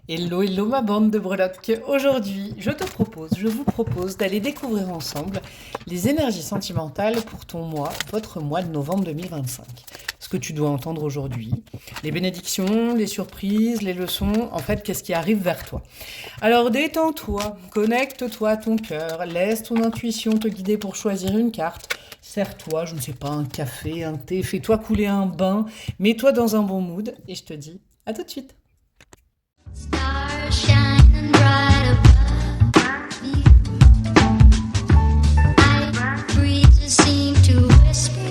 Hello, hello ma bande de breloques. Aujourd'hui, je vous propose d'aller découvrir ensemble les énergies sentimentales pour ton mois, votre mois de novembre 2025. Ce que tu dois entendre aujourd'hui, les bénédictions, les surprises, les leçons, en fait, qu'est-ce qui arrive vers toi. Alors détends-toi, connecte-toi à ton cœur, laisse ton intuition te guider pour choisir une carte. Sers-toi, je ne sais pas, un café, un thé, fais-toi couler un bain, mets-toi dans un bon mood et je te dis à tout de suite. Stars shining bright above me. Night breezes seem to whisper.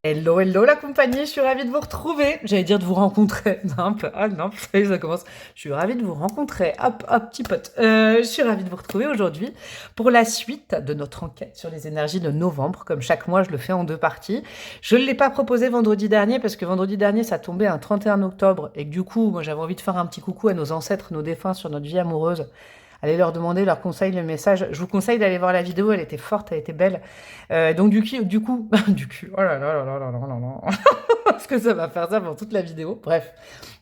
Hello, hello la compagnie, je suis ravie de vous retrouver. J'allais dire de vous rencontrer. Non, ah non, ça y est, ça commence. Je suis ravie de vous rencontrer. Hop, hop, petit pote. Je suis ravie de vous retrouver aujourd'hui pour la suite de notre enquête sur les énergies de novembre. Comme chaque mois, je le fais en deux parties. Je ne l'ai pas proposé vendredi dernier parce que vendredi dernier, ça tombait un 31 octobre et que du coup, moi, j'avais envie de faire un petit coucou à nos ancêtres, nos défunts sur notre vie amoureuse. Allez leur demander leurs conseils, le message. Je vous conseille d'aller voir la vidéo, elle était forte, elle était belle. Donc du cul, oh là là là là là là là là. Parce que ça va faire ça pour toute la vidéo. Bref,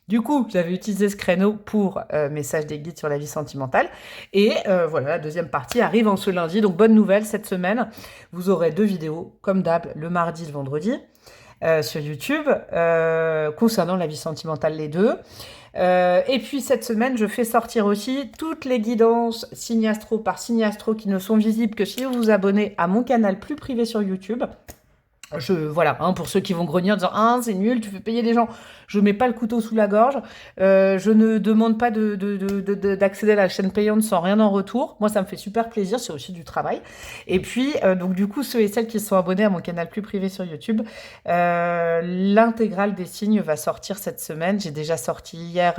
du coup, j'avais utilisé ce créneau pour message des guides sur la vie sentimentale. Et voilà, la deuxième partie arrive en ce lundi. Donc bonne nouvelle, cette semaine, vous aurez deux vidéos, comme d'hab, le mardi et le vendredi. Sur YouTube, concernant la vie sentimentale, les deux. Et puis cette semaine, je fais sortir aussi toutes les guidances signe astro par signe astro qui ne sont visibles que si vous vous abonnez à mon canal plus privé sur YouTube. Voilà, hein, pour ceux qui vont grogner en disant ah c'est nul, tu fais payer les gens. Je mets pas le couteau sous la gorge. Je ne demande pas d'accéder à la chaîne payante sans rien en retour. Moi, ça me fait super plaisir, c'est aussi du travail. Et puis, donc du coup, ceux et celles qui sont abonnés à mon canal plus privé sur YouTube, l'intégrale des signes va sortir cette semaine. J'ai déjà sorti hier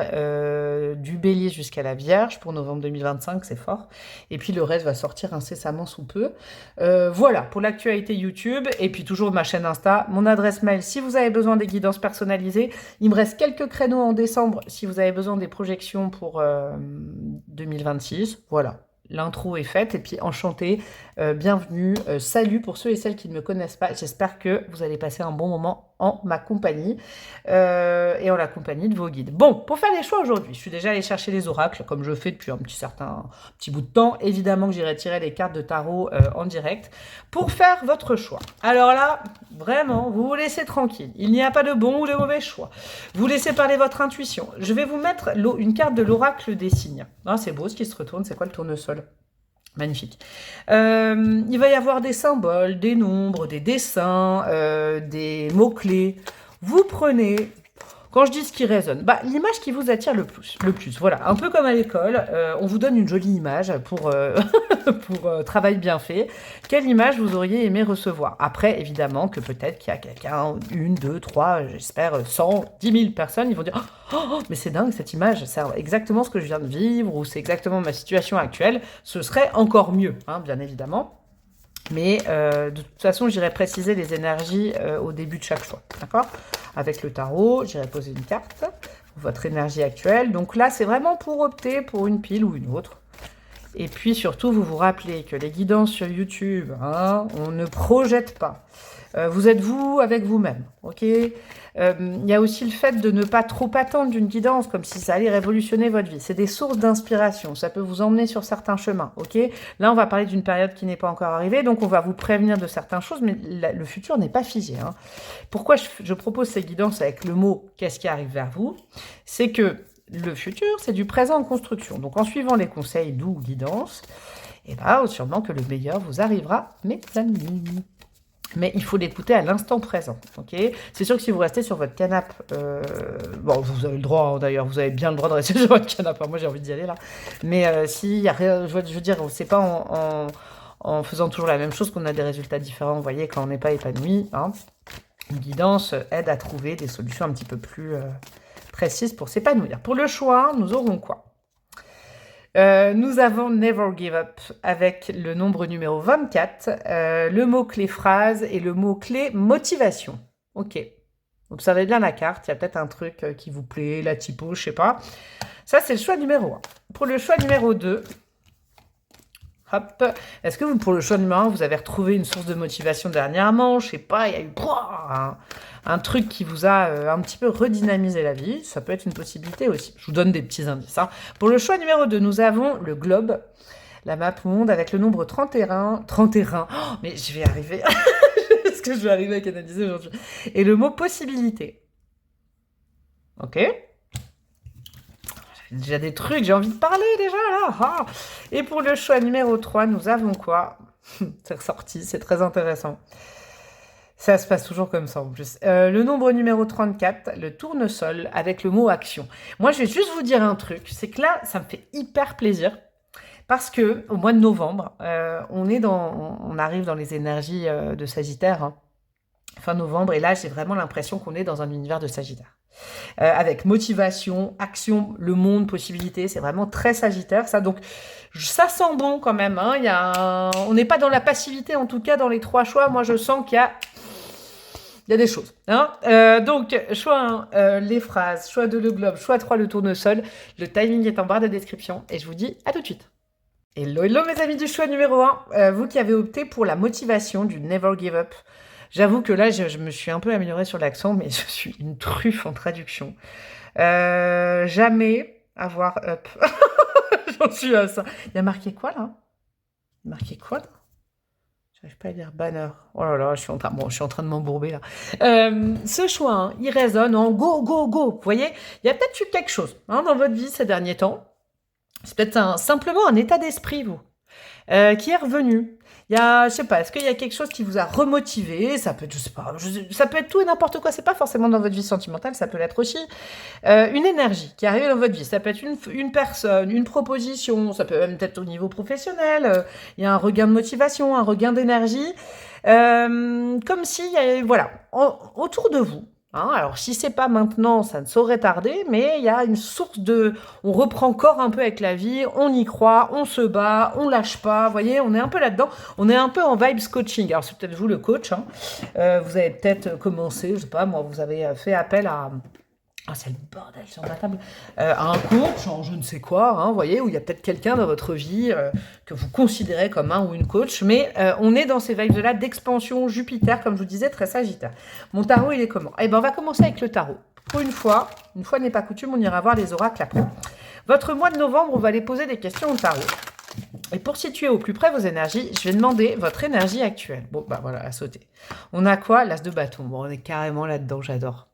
du Bélier jusqu'à la Vierge pour novembre 2025, c'est fort. Et puis le reste va sortir incessamment sous peu. Voilà, pour l'actualité YouTube. Et puis toujours ma chaîne Insta, mon adresse mail si vous avez besoin des guidances personnalisées. Il me reste quelques créneaux en décembre si vous avez besoin des projections pour 2026. Voilà, l'intro est faite et puis enchantée, bienvenue, salut pour ceux et celles qui ne me connaissent pas. J'espère que vous allez passer un bon moment en ma compagnie et en la compagnie de vos guides. Bon, pour faire les choix aujourd'hui, je suis déjà allée chercher les oracles comme je fais depuis un petit bout de temps. Évidemment que j'irai tirer les cartes de tarot en direct pour faire votre choix. Alors là, vraiment, vous vous laissez tranquille. Il n'y a pas de bon ou de mauvais choix. Vous laissez parler votre intuition. Je vais vous mettre une carte de l'oracle des signes. Ah, c'est beau ce qui se retourne. C'est quoi le tournesol ? Magnifique. Il va y avoir des symboles, des nombres, des dessins, des mots-clés. Vous prenez, quand je dis ce qui résonne, l'image qui vous attire le plus. Voilà, un peu comme à l'école, on vous donne une jolie image pour, pour travail bien fait. Quelle image vous auriez aimé recevoir? Après, évidemment, que peut-être qu'il y a quelqu'un, une, deux, trois, j'espère 100, 10 000 personnes, ils vont dire oh, mais c'est dingue cette image, c'est exactement ce que je viens de vivre, ou c'est exactement ma situation actuelle. Ce serait encore mieux, hein, bien évidemment. Mais de toute façon, j'irai préciser les énergies au début de chaque choix, d'accord? Avec le tarot, j'irai poser une carte, votre énergie actuelle. Donc là, c'est vraiment pour opter pour une pile ou une autre. Et puis surtout, vous vous rappelez que les guidances sur YouTube, hein, on ne projette pas. Vous êtes vous avec vous-même, ok? Il y a aussi le fait de ne pas trop attendre d'une guidance, comme si ça allait révolutionner votre vie. C'est des sources d'inspiration, ça peut vous emmener sur certains chemins, ok? Là, on va parler d'une période qui n'est pas encore arrivée, donc on va vous prévenir de certaines choses, mais le futur n'est pas figé, hein. Pourquoi je propose ces guidances avec le mot « qu'est-ce qui arrive vers vous ?» C'est que le futur, c'est du présent en construction. Donc, en suivant les conseils d'où guidance, et sûrement que le meilleur vous arrivera, mes amis. Mais il faut l'écouter à l'instant présent, ok? C'est sûr que si vous restez sur votre canapé, vous avez le droit, hein, d'ailleurs, vous avez bien le droit de rester sur votre canapé. Moi, j'ai envie d'y aller, là. Mais s'il y a rien, je veux dire, c'est pas en faisant toujours la même chose qu'on a des résultats différents, vous voyez, quand on n'est pas épanoui, hein. Une guidance aide à trouver des solutions un petit peu plus précises pour s'épanouir. Pour le choix, nous aurons quoi? Nous avons Never Give Up avec le nombre numéro 24, le mot-clé phrase et le mot-clé motivation. Ok. Observez bien la carte, il y a peut-être un truc qui vous plaît, la typo, je sais pas. Ça, c'est le choix numéro 1. Pour le choix numéro 2, Hop. Est-ce que vous, pour le choix numéro 1, vous avez retrouvé une source de motivation dernièrement? Je sais pas, il y a eu un truc qui vous a un petit peu redynamisé la vie. Ça peut être une possibilité aussi. Je vous donne des petits indices. Hein. Pour le choix numéro 2, nous avons le globe, la map monde avec le nombre 31. 31. Oh, mais je vais arriver. Est-ce que je vais arriver à canaliser aujourd'hui? Et le mot possibilité. Ok. J'ai déjà des trucs, j'ai envie de parler déjà là. Ah. Et pour le choix numéro 3, nous avons quoi? C'est ressorti, c'est très intéressant. Ça se passe toujours comme ça en plus. Le nombre numéro 34, le tournesol avec le mot action. Moi, je vais juste vous dire un truc, c'est que là, ça me fait hyper plaisir. Parce que au mois de novembre, on arrive dans les énergies de Sagittaire, hein, fin novembre, et là j'ai vraiment l'impression qu'on est dans un univers de Sagittaire. Avec motivation, action, le monde, possibilité, c'est vraiment très Sagittaire ça. Donc ça sent bon quand même. Hein, on n'est pas dans la passivité en tout cas dans les 3 choix. Moi je sens qu'il y a des choses. Hein. Donc, choix 1, les phrases, choix 2, le globe, choix 3, le tournesol. Le timing est en barre de description et je vous dis à tout de suite. Hello, hello mes amis du choix numéro 1, vous qui avez opté pour la motivation du Never Give Up. J'avoue que là, je me suis un peu améliorée sur l'accent, mais je suis une truffe en traduction. Jamais avoir up. J'en suis à ça. Il y a marqué quoi là? Marqué quoi là? J'arrive pas à lire banner. Oh là là, je suis en train de m'embourber là. Ce choix, hein, il résonne en go, go, go. Vous voyez, il y a peut-être eu quelque chose hein, dans votre vie ces derniers temps. C'est peut-être simplement un état d'esprit, vous, qui est revenu. Il y a, je sais pas, est-ce qu'il y a quelque chose qui vous a remotivé? Ça peut être, je sais pas, ça peut être tout et n'importe quoi. C'est pas forcément dans votre vie sentimentale, ça peut l'être aussi. Une énergie qui arrive dans votre vie. Ça peut être une personne, une proposition. Ça peut même être au niveau professionnel. Il y a un regain de motivation, un regain d'énergie. Comme s'il y avait, voilà, autour de vous. Hein, alors si c'est pas maintenant, ça ne saurait tarder, mais il y a une source de... On reprend corps un peu avec la vie, on y croit, on se bat, on lâche pas, vous voyez, on est un peu là-dedans, on est un peu en vibes coaching. Alors c'est peut-être vous le coach, hein. Vous avez peut-être commencé, je sais pas, moi vous avez fait appel à... Ah, c'est le bordel sur ma table. À un coach, en je ne sais quoi, hein, vous voyez, où il y a peut-être quelqu'un dans votre vie que vous considérez comme un ou une coach, mais on est dans ces vibes-là d'expansion Jupiter, comme je vous disais, très Sagittaire. Mon tarot, il est comment? Eh ben, on va commencer avec le tarot. Pour une fois n'est pas coutume, on ira voir les oracles après. Votre mois de novembre, on va aller poser des questions au tarot. Et pour situer au plus près vos énergies, je vais demander votre énergie actuelle. Bon, bah voilà, à sauter. On a quoi? L'as de bâton. Bon, on est carrément là-dedans, j'adore.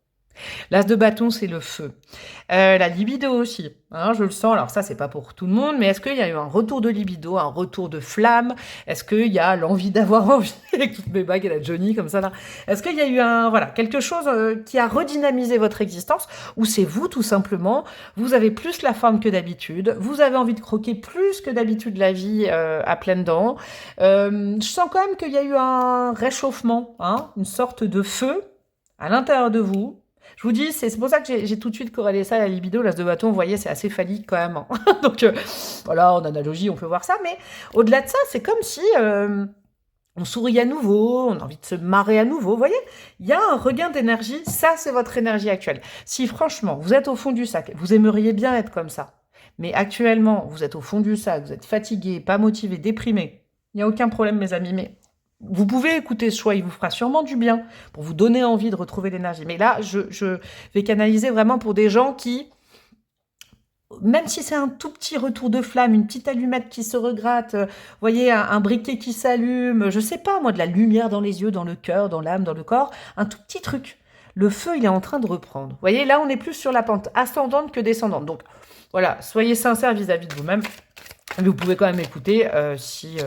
L'as de bâton, c'est le feu. La libido aussi, hein, je le sens. Alors ça, c'est pas pour tout le monde, mais est-ce qu'il y a eu un retour de libido, un retour de flamme? Est-ce qu'il y a l'envie d'avoir envie, avec toutes mes bagues et la Johnny comme ça là? Est-ce qu'il y a eu quelque chose qui a redynamisé votre existence? Ou c'est vous, tout simplement, vous avez plus la forme que d'habitude, vous avez envie de croquer plus que d'habitude la vie à pleines dents. Je sens quand même qu'il y a eu un réchauffement, hein, une sorte de feu à l'intérieur de vous. Je vous dis, c'est pour ça que j'ai tout de suite corrélé ça à la libido, l'as de bâton, vous voyez, c'est assez phallique quand même. Hein. Donc, voilà, en analogie, on peut voir ça. Mais au-delà de ça, c'est comme si on sourit à nouveau, on a envie de se marrer à nouveau. Vous voyez, il y a un regain d'énergie. Ça, c'est votre énergie actuelle. Si franchement, vous êtes au fond du sac, vous aimeriez bien être comme ça. Mais actuellement, vous êtes au fond du sac, vous êtes fatigué, pas motivé, déprimé. Il n'y a aucun problème, mes amis, mais... Vous pouvez écouter ce choix, il vous fera sûrement du bien pour vous donner envie de retrouver l'énergie. Mais là, je vais canaliser vraiment pour des gens qui, même si c'est un tout petit retour de flamme, une petite allumette qui se regratte, vous voyez, un briquet qui s'allume, je sais pas moi, de la lumière dans les yeux, dans le cœur, dans l'âme, dans le corps, un tout petit truc. Le feu, il est en train de reprendre. Vous voyez, là, on est plus sur la pente ascendante que descendante. Donc, voilà, soyez sincères vis-à-vis de vous-même. Mais vous pouvez quand même écouter si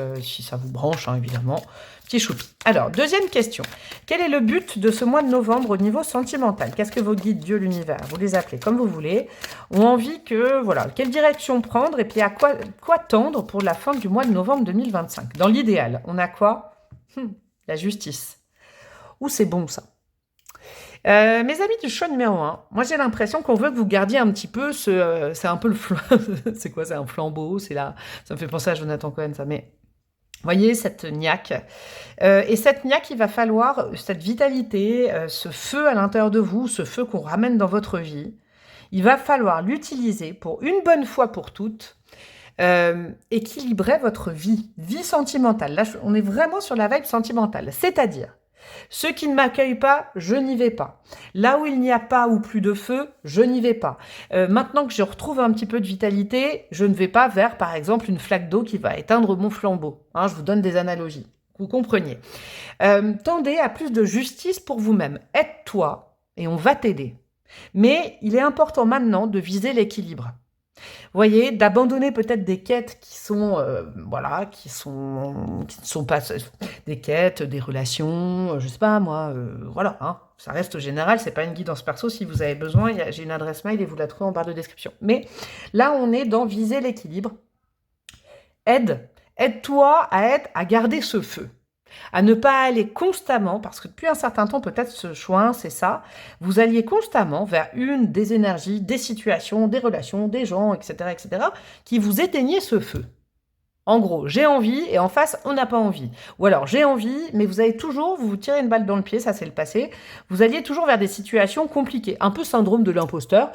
ça vous branche, hein, évidemment. Petit choupi. Alors, deuxième question. Quel est le but de ce mois de novembre au niveau sentimental? Qu'est-ce que vos guides, Dieu, l'univers, vous les appelez comme vous voulez, ont envie que, voilà, quelle direction prendre et puis à quoi tendre pour la fin du mois de novembre 2025? Dans l'idéal, on a quoi? La justice. Ouh, c'est bon ça. Mes amis du choix numéro 1, moi j'ai l'impression qu'on veut que vous gardiez un petit peu c'est un peu le c'est quoi, c'est un flambeau, c'est là, ça me fait penser à Jonathan Cohen ça, mais voyez cette niaque, et cette niaque, il va falloir cette vitalité, ce feu à l'intérieur de vous, ce feu qu'on ramène dans votre vie, il va falloir l'utiliser pour une bonne fois pour toutes, équilibrez votre vie sentimentale. Là, on est vraiment sur la vibe sentimentale. C'est-à-dire, ceux qui ne m'accueillent pas, je n'y vais pas. Là où il n'y a pas ou plus de feu, je n'y vais pas. Maintenant que je retrouve un petit peu de vitalité, je ne vais pas vers, par exemple, une flaque d'eau qui va éteindre mon flambeau. Hein, je vous donne des analogies. Vous compreniez. Tendez à plus de justice pour vous-même. Aide-toi et on va t'aider. Mais il est important maintenant de viser l'équilibre. Vous voyez, d'abandonner peut-être des quêtes qui sont, qui ne sont pas des quêtes, des relations, je sais pas moi, voilà, hein. Ça reste général, c'est pas une guidance perso. Si vous avez besoin, j'ai une adresse mail et vous la trouvez en barre de description. Mais là, on est dans viser l'équilibre. Aide-toi à garder ce feu. À ne pas aller constamment, parce que depuis un certain temps, peut-être ce choix, c'est ça, vous alliez constamment vers une des énergies, des situations, des relations, des gens, etc., qui vous éteignaient ce feu. En gros, j'ai envie, et en face, on n'a pas envie. Ou alors, j'ai envie, mais vous allez toujours, vous tirer une balle dans le pied, ça c'est le passé, vous alliez toujours vers des situations compliquées, un peu syndrome de l'imposteur.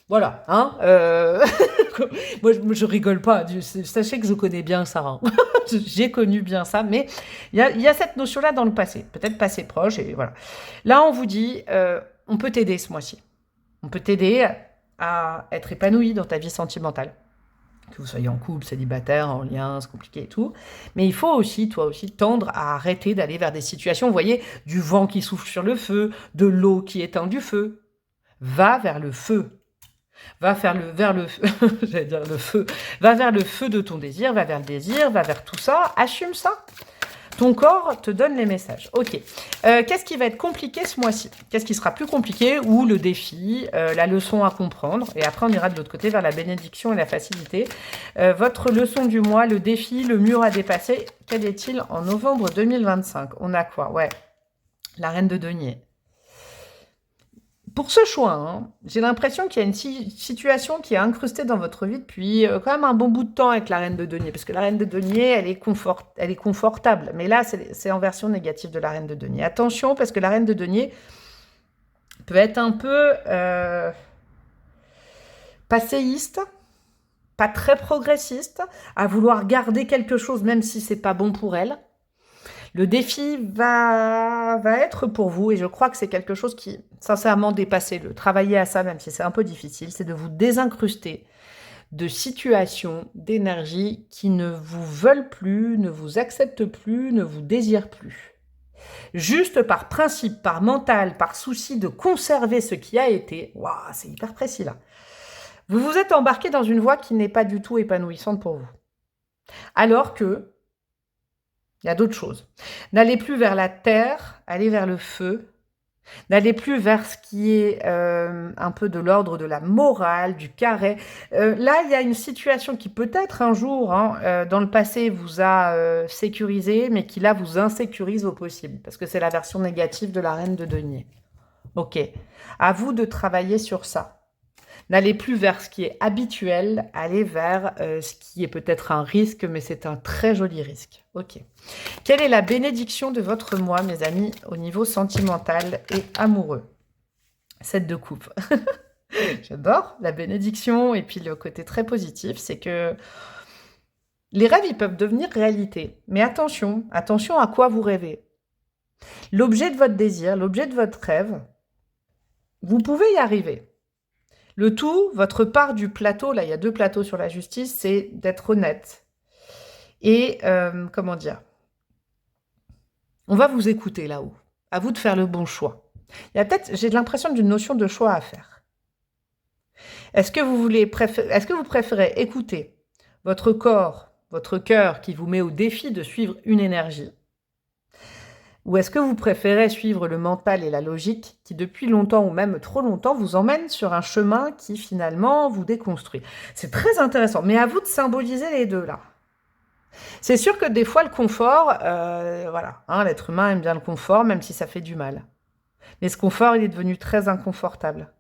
Voilà, hein. Moi, je rigole pas. Sachez que je connais bien ça. Hein. J'ai connu bien ça, mais il y a cette notion-là dans le passé, peut-être passé proche, et voilà. Là, on vous dit, on peut t'aider ce mois-ci. On peut t'aider à être épanoui dans ta vie sentimentale. Que vous soyez en couple, célibataire, en lien, c'est compliqué et tout. Mais il faut aussi, toi aussi, tendre à arrêter d'aller vers des situations, vous voyez, du vent qui souffle sur le feu, de l'eau qui éteint du feu. Va vers le feu. Va vers le j'allais dire le feu. Va vers le feu de ton désir, va vers le désir, va vers tout ça, assume ça. Ton corps te donne les messages. Ok. Qu'est-ce qui va être compliqué ce mois-ci? Qu'est-ce qui sera plus compliqué? Ou le défi, la leçon à comprendre. Et après, on ira de l'autre côté vers la bénédiction et la facilité. Votre leçon du mois, le défi, le mur à dépasser. Quel est-il en novembre 2025? On a quoi? Ouais. La reine de denier. Pour ce choix, hein, j'ai l'impression qu'il y a une situation qui est incrustée dans votre vie depuis quand même un bon bout de temps avec la reine de denier. Parce que la reine de denier, elle est confortable. Mais là, c'est en version négative de la reine de denier. Attention, parce que la reine de denier peut être un peu passéiste, pas très progressiste, à vouloir garder quelque chose même si c'est pas bon pour elle. Le défi va être pour vous, et je crois que c'est quelque chose qui, sincèrement, dépassez-le. Travaillez à ça, même si c'est un peu difficile, c'est de vous désincruster de situations, d'énergie qui ne vous veulent plus, ne vous acceptent plus, ne vous désirent plus. Juste par principe, par mental, par souci de conserver ce qui a été, waouh, c'est hyper précis là. Vous vous êtes embarqué dans une voie qui n'est pas du tout épanouissante pour vous. Alors que il y a d'autres choses. N'allez plus vers la terre, allez vers le feu. N'allez plus vers ce qui est un peu de l'ordre de la morale, du carré. Là, il y a une situation qui peut-être un jour, dans le passé, vous a sécurisé, mais qui là vous insécurise au possible. Parce que c'est la version négative de la reine de denier. Ok. À vous de travailler sur ça. N'allez plus vers ce qui est habituel, allez vers ce qui est peut-être un risque, mais c'est un très joli risque. Ok. Quelle est la bénédiction de votre mois, mes amis, au niveau sentimental et amoureux? 7 de coupe. J'adore la bénédiction, et puis le côté très positif, c'est que les rêves, ils peuvent devenir réalité. Mais attention à quoi vous rêvez. L'objet de votre désir, l'objet de votre rêve, vous pouvez y arriver. Le tout, votre part du plateau, là il y a 2 plateaux sur la justice, c'est d'être honnête. Et, comment dire, on va vous écouter là-haut. À vous de faire le bon choix. Il y a peut-être, j'ai l'impression d'une notion de choix à faire. Est-ce que vous préférez écouter votre corps, votre cœur qui vous met au défi de suivre une énergie? Ou est-ce que vous préférez suivre le mental et la logique qui, depuis longtemps ou même trop longtemps, vous emmènent sur un chemin qui, finalement, vous déconstruit? C'est très intéressant, mais à vous de symboliser les deux, là. C'est sûr que des fois, le confort, voilà, l'être humain aime bien le confort, même si ça fait du mal. Mais ce confort, il est devenu très inconfortable.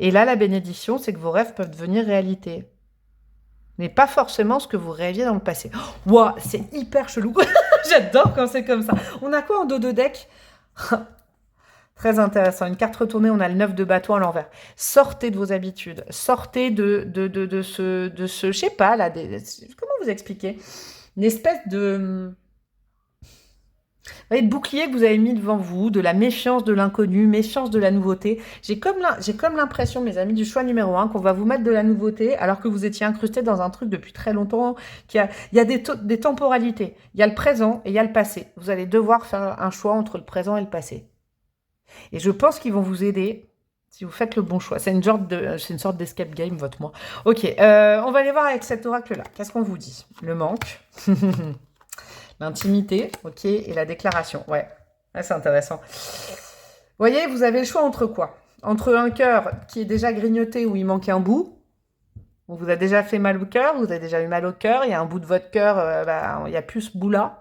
Et là, la bénédiction, c'est que vos rêves peuvent devenir réalité. Mais pas forcément ce que vous rêviez dans le passé. Ouah, c'est hyper chelou. J'adore quand c'est comme ça. On a quoi en dos de deck? Très intéressant. Une carte retournée, on a le 9 de bâton à l'envers. Sortez de vos habitudes. Sortez je sais pas, là, comment vous expliquer? Une espèce de, vous voyez, de bouclier que vous avez mis devant vous, de la méfiance de l'inconnu, méfiance de la nouveauté. J'ai comme l'impression, mes amis du choix numéro 1, qu'on va vous mettre de la nouveauté alors que vous étiez incrusté dans un truc depuis très longtemps. Il y a des temporalités. Il y a le présent et il y a le passé. Vous allez devoir faire un choix entre le présent et le passé. Et je pense qu'ils vont vous aider si vous faites le bon choix. C'est une sorte d'escape game, votre moi. Ok, on va aller voir avec cet oracle-là. Qu'est-ce qu'on vous dit? Le manque. L'intimité, ok, et la déclaration. Ouais, c'est intéressant. Vous voyez, vous avez le choix entre quoi? Entre un cœur qui est déjà grignoté où il manque un bout, on vous a déjà fait mal au cœur, vous avez déjà eu mal au cœur, il y a un bout de votre cœur, il n'y a plus ce bout-là.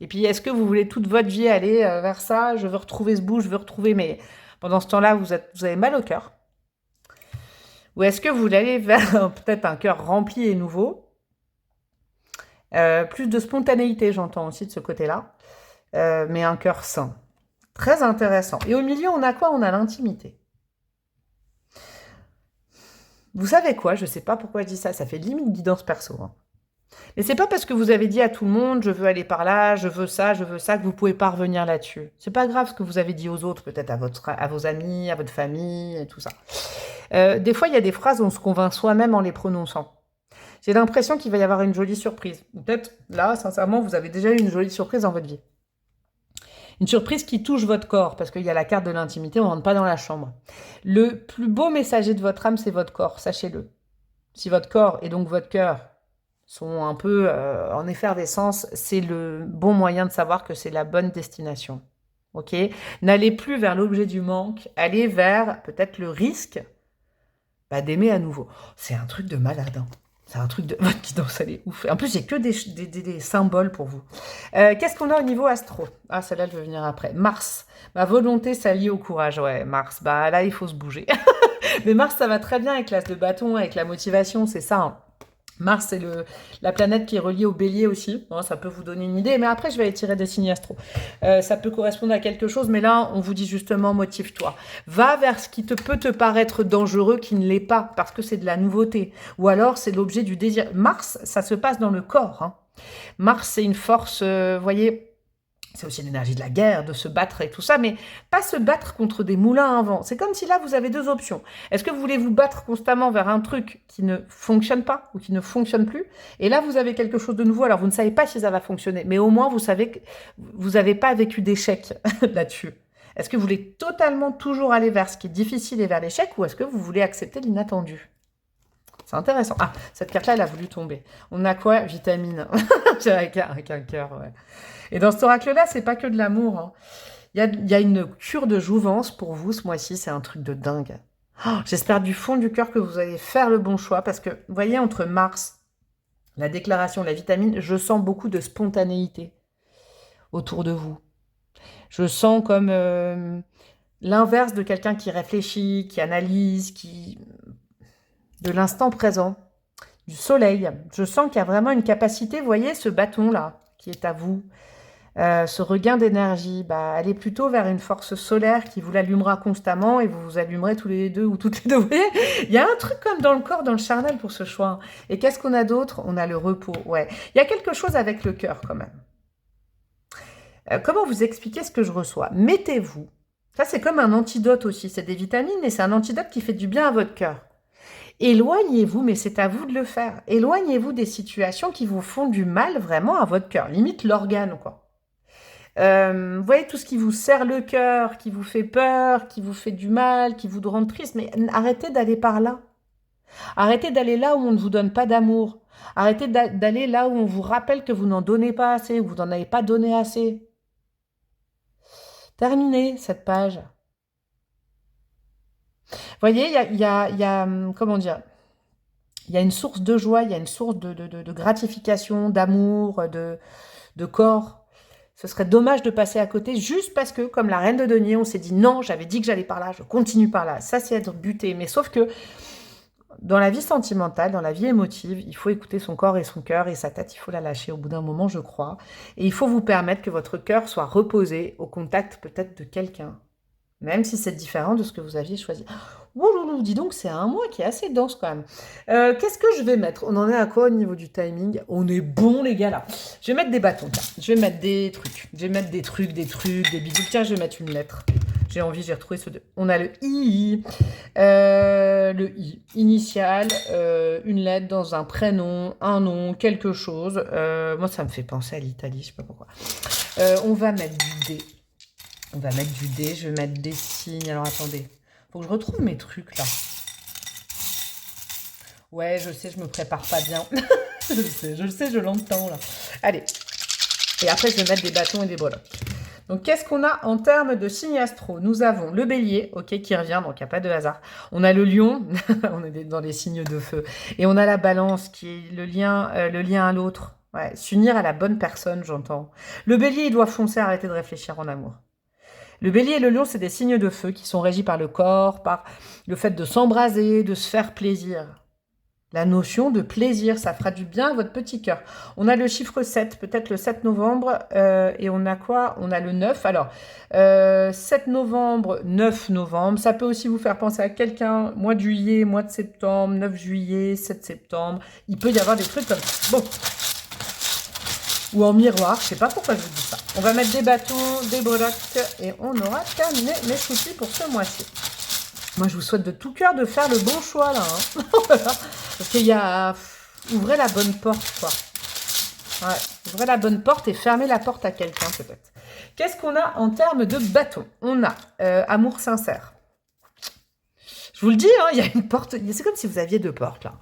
Et puis, est-ce que vous voulez toute votre vie aller vers ça? Je veux retrouver ce bout, je veux retrouver, mais pendant ce temps-là, vous avez mal au cœur. Ou est-ce que vous voulez aller vers peut-être un cœur rempli et nouveau? Plus de spontanéité, j'entends aussi de ce côté-là, mais un cœur sain. Très intéressant. Et au milieu, on a quoi? On a l'intimité. Vous savez quoi? Je sais pas pourquoi je dis ça. Ça fait limite guidance perso. Hein. Mais c'est pas parce que vous avez dit à tout le monde, je veux aller par là, je veux ça, que vous pouvez pas revenir là-dessus. C'est pas grave ce que vous avez dit aux autres, peut-être à vos amis, à votre famille, et tout ça. Des fois, il y a des phrases, on se convainc soi-même en les prononçant. J'ai l'impression qu'il va y avoir une jolie surprise. Peut-être, là, sincèrement, vous avez déjà eu une jolie surprise dans votre vie. Une surprise qui touche votre corps, parce qu'il y a la carte de l'intimité, on ne rentre pas dans la chambre. Le plus beau messager de votre âme, c'est votre corps, sachez-le. Si votre corps et donc votre cœur sont un peu en effervescence, c'est le bon moyen de savoir que c'est la bonne destination. Ok? N'allez plus vers l'objet du manque, allez vers peut-être le risque d'aimer à nouveau. C'est un truc de malade, hein. C'est un truc de... Votre guidance, elle est ouf. En plus, j'ai que des symboles pour vous. Qu'est-ce qu'on a au niveau astro? Ah, celle-là, je vais venir après. Mars. Ma volonté s'allie au courage. Ouais, Mars. Bah là, il faut se bouger. Mais Mars, ça va très bien avec l'as de bâton, avec la motivation, c'est ça. Hein. Mars, c'est la planète qui est reliée au bélier aussi. Bon, ça peut vous donner une idée. Mais après, je vais aller tirer des signes astro. Ça peut correspondre à quelque chose. Mais là, on vous dit justement, motive-toi. Va vers ce qui peut te paraître dangereux, qui ne l'est pas. Parce que c'est de la nouveauté. Ou alors, c'est l'objet du désir. Mars, ça se passe dans le corps. Hein. Mars, c'est une force, voyez... C'est aussi l'énergie de la guerre, de se battre et tout ça, mais pas se battre contre des moulins à vent. C'est comme si là, vous avez deux options. Est-ce que vous voulez vous battre constamment vers un truc qui ne fonctionne pas ou qui ne fonctionne plus? Et là, vous avez quelque chose de nouveau. Alors, vous ne savez pas si ça va fonctionner, mais au moins, vous savez que vous n'avez pas vécu d'échec là-dessus. Est-ce que vous voulez totalement toujours aller vers ce qui est difficile et vers l'échec, ou est-ce que vous voulez accepter l'inattendu? C'est intéressant. Ah, cette carte-là, elle a voulu tomber. On a quoi? Vitamine. avec un cœur, ouais. Et dans cet oracle-là, c'est pas que de l'amour. Hein. Il y a une cure de jouvence pour vous ce mois-ci. C'est un truc de dingue. Oh, j'espère du fond du cœur que vous allez faire le bon choix. Parce que, vous voyez, entre Mars, la déclaration, la vitamine, je sens beaucoup de spontanéité autour de vous. Je sens comme l'inverse de quelqu'un qui réfléchit, qui analyse, de l'instant présent, du soleil. Je sens qu'il y a vraiment une capacité, vous voyez, ce bâton-là, qui est à vous, ce regain d'énergie, allez plutôt vers une force solaire qui vous l'allumera constamment et vous vous allumerez tous les deux ou toutes les deux. Vous voyez, il y a un truc comme dans le corps, dans le charnel pour ce choix. Et qu'est-ce qu'on a d'autre? On a le repos, ouais. Il y a quelque chose avec le cœur quand même. Comment vous expliquer ce que je reçois? Mettez-vous. Ça, c'est comme un antidote aussi. C'est des vitamines et c'est un antidote qui fait du bien à votre cœur. Éloignez-vous, mais c'est à vous de le faire. Éloignez-vous des situations qui vous font du mal vraiment à votre cœur. Limite l'organe, quoi. Vous voyez tout ce qui vous serre le cœur, qui vous fait peur, qui vous fait du mal, qui vous rend triste. Mais arrêtez d'aller par là. Arrêtez d'aller là où on ne vous donne pas d'amour. Arrêtez d'aller là où on vous rappelle que vous n'en donnez pas assez, ou vous n'en avez pas donné assez. Terminez cette page. Vous voyez, il y a comment dire, il y a une source de joie, il y a une source de gratification, d'amour, de corps. Ce serait dommage de passer à côté juste parce que, comme la reine de denier, on s'est dit non, j'avais dit que j'allais par là, je continue par là. Ça, c'est être buté. Mais sauf que dans la vie sentimentale, dans la vie émotive, il faut écouter son corps et son cœur et sa tête, il faut la lâcher au bout d'un moment, je crois. Et il faut vous permettre que votre cœur soit reposé au contact peut-être de quelqu'un. Même si c'est différent de ce que vous aviez choisi. Ouh, dis donc, c'est un mois qui est assez dense quand même. Qu'est-ce que je vais mettre? On en est à quoi au niveau du timing? On est bon, les gars, là. Je vais mettre des bâtons, tiens. Je vais mettre des trucs. Je vais mettre des trucs, des bidules. Tiens, je vais mettre une lettre. J'ai envie, j'ai retrouvé ce deux. On a le I. Le I. Initial, une lettre dans un prénom, un nom, quelque chose. Moi, ça me fait penser à l'Italie, je sais pas pourquoi. On va mettre du D. On va mettre du D. Je vais mettre des signes. Alors, attendez. Faut que je retrouve mes trucs, là. Ouais, je sais, je me prépare pas bien. je le sais, je l'entends, là. Allez. Et après, je vais mettre des bâtons et des breloques. Donc, qu'est-ce qu'on a en termes de signes astro? Nous avons le bélier, ok, qui revient, donc il n'y a pas de hasard. On a le lion, on est dans les signes de feu. Et on a la balance, qui est le lien à l'autre. Ouais, s'unir à la bonne personne, j'entends. Le bélier, il doit foncer, arrêter de réfléchir en amour. Le bélier et le lion, c'est des signes de feu qui sont régis par le corps, par le fait de s'embraser, de se faire plaisir. La notion de plaisir, ça fera du bien à votre petit cœur. On a le chiffre 7, peut-être le 7 novembre, et on a quoi? On a le 9. Alors, 7 novembre, 9 novembre, ça peut aussi vous faire penser à quelqu'un, mois de juillet, mois de septembre, 9 juillet, 7 septembre. Il peut y avoir des trucs comme ça. Bon. Ou en miroir, je sais pas pourquoi je vous dis ça. On va mettre des bâtons, des breloques, et on aura terminé mes soucis pour ce mois-ci. Moi, je vous souhaite de tout cœur de faire le bon choix, là. Hein. Voilà. Parce qu'il y a... Ouvrez la bonne porte, quoi. Ouais, ouvrez la bonne porte et fermez la porte à quelqu'un, peut-être. Qu'est-ce qu'on a en termes de bâton? On a amour sincère. Je vous le dis, hein, il y a une porte... C'est comme si vous aviez deux portes, là.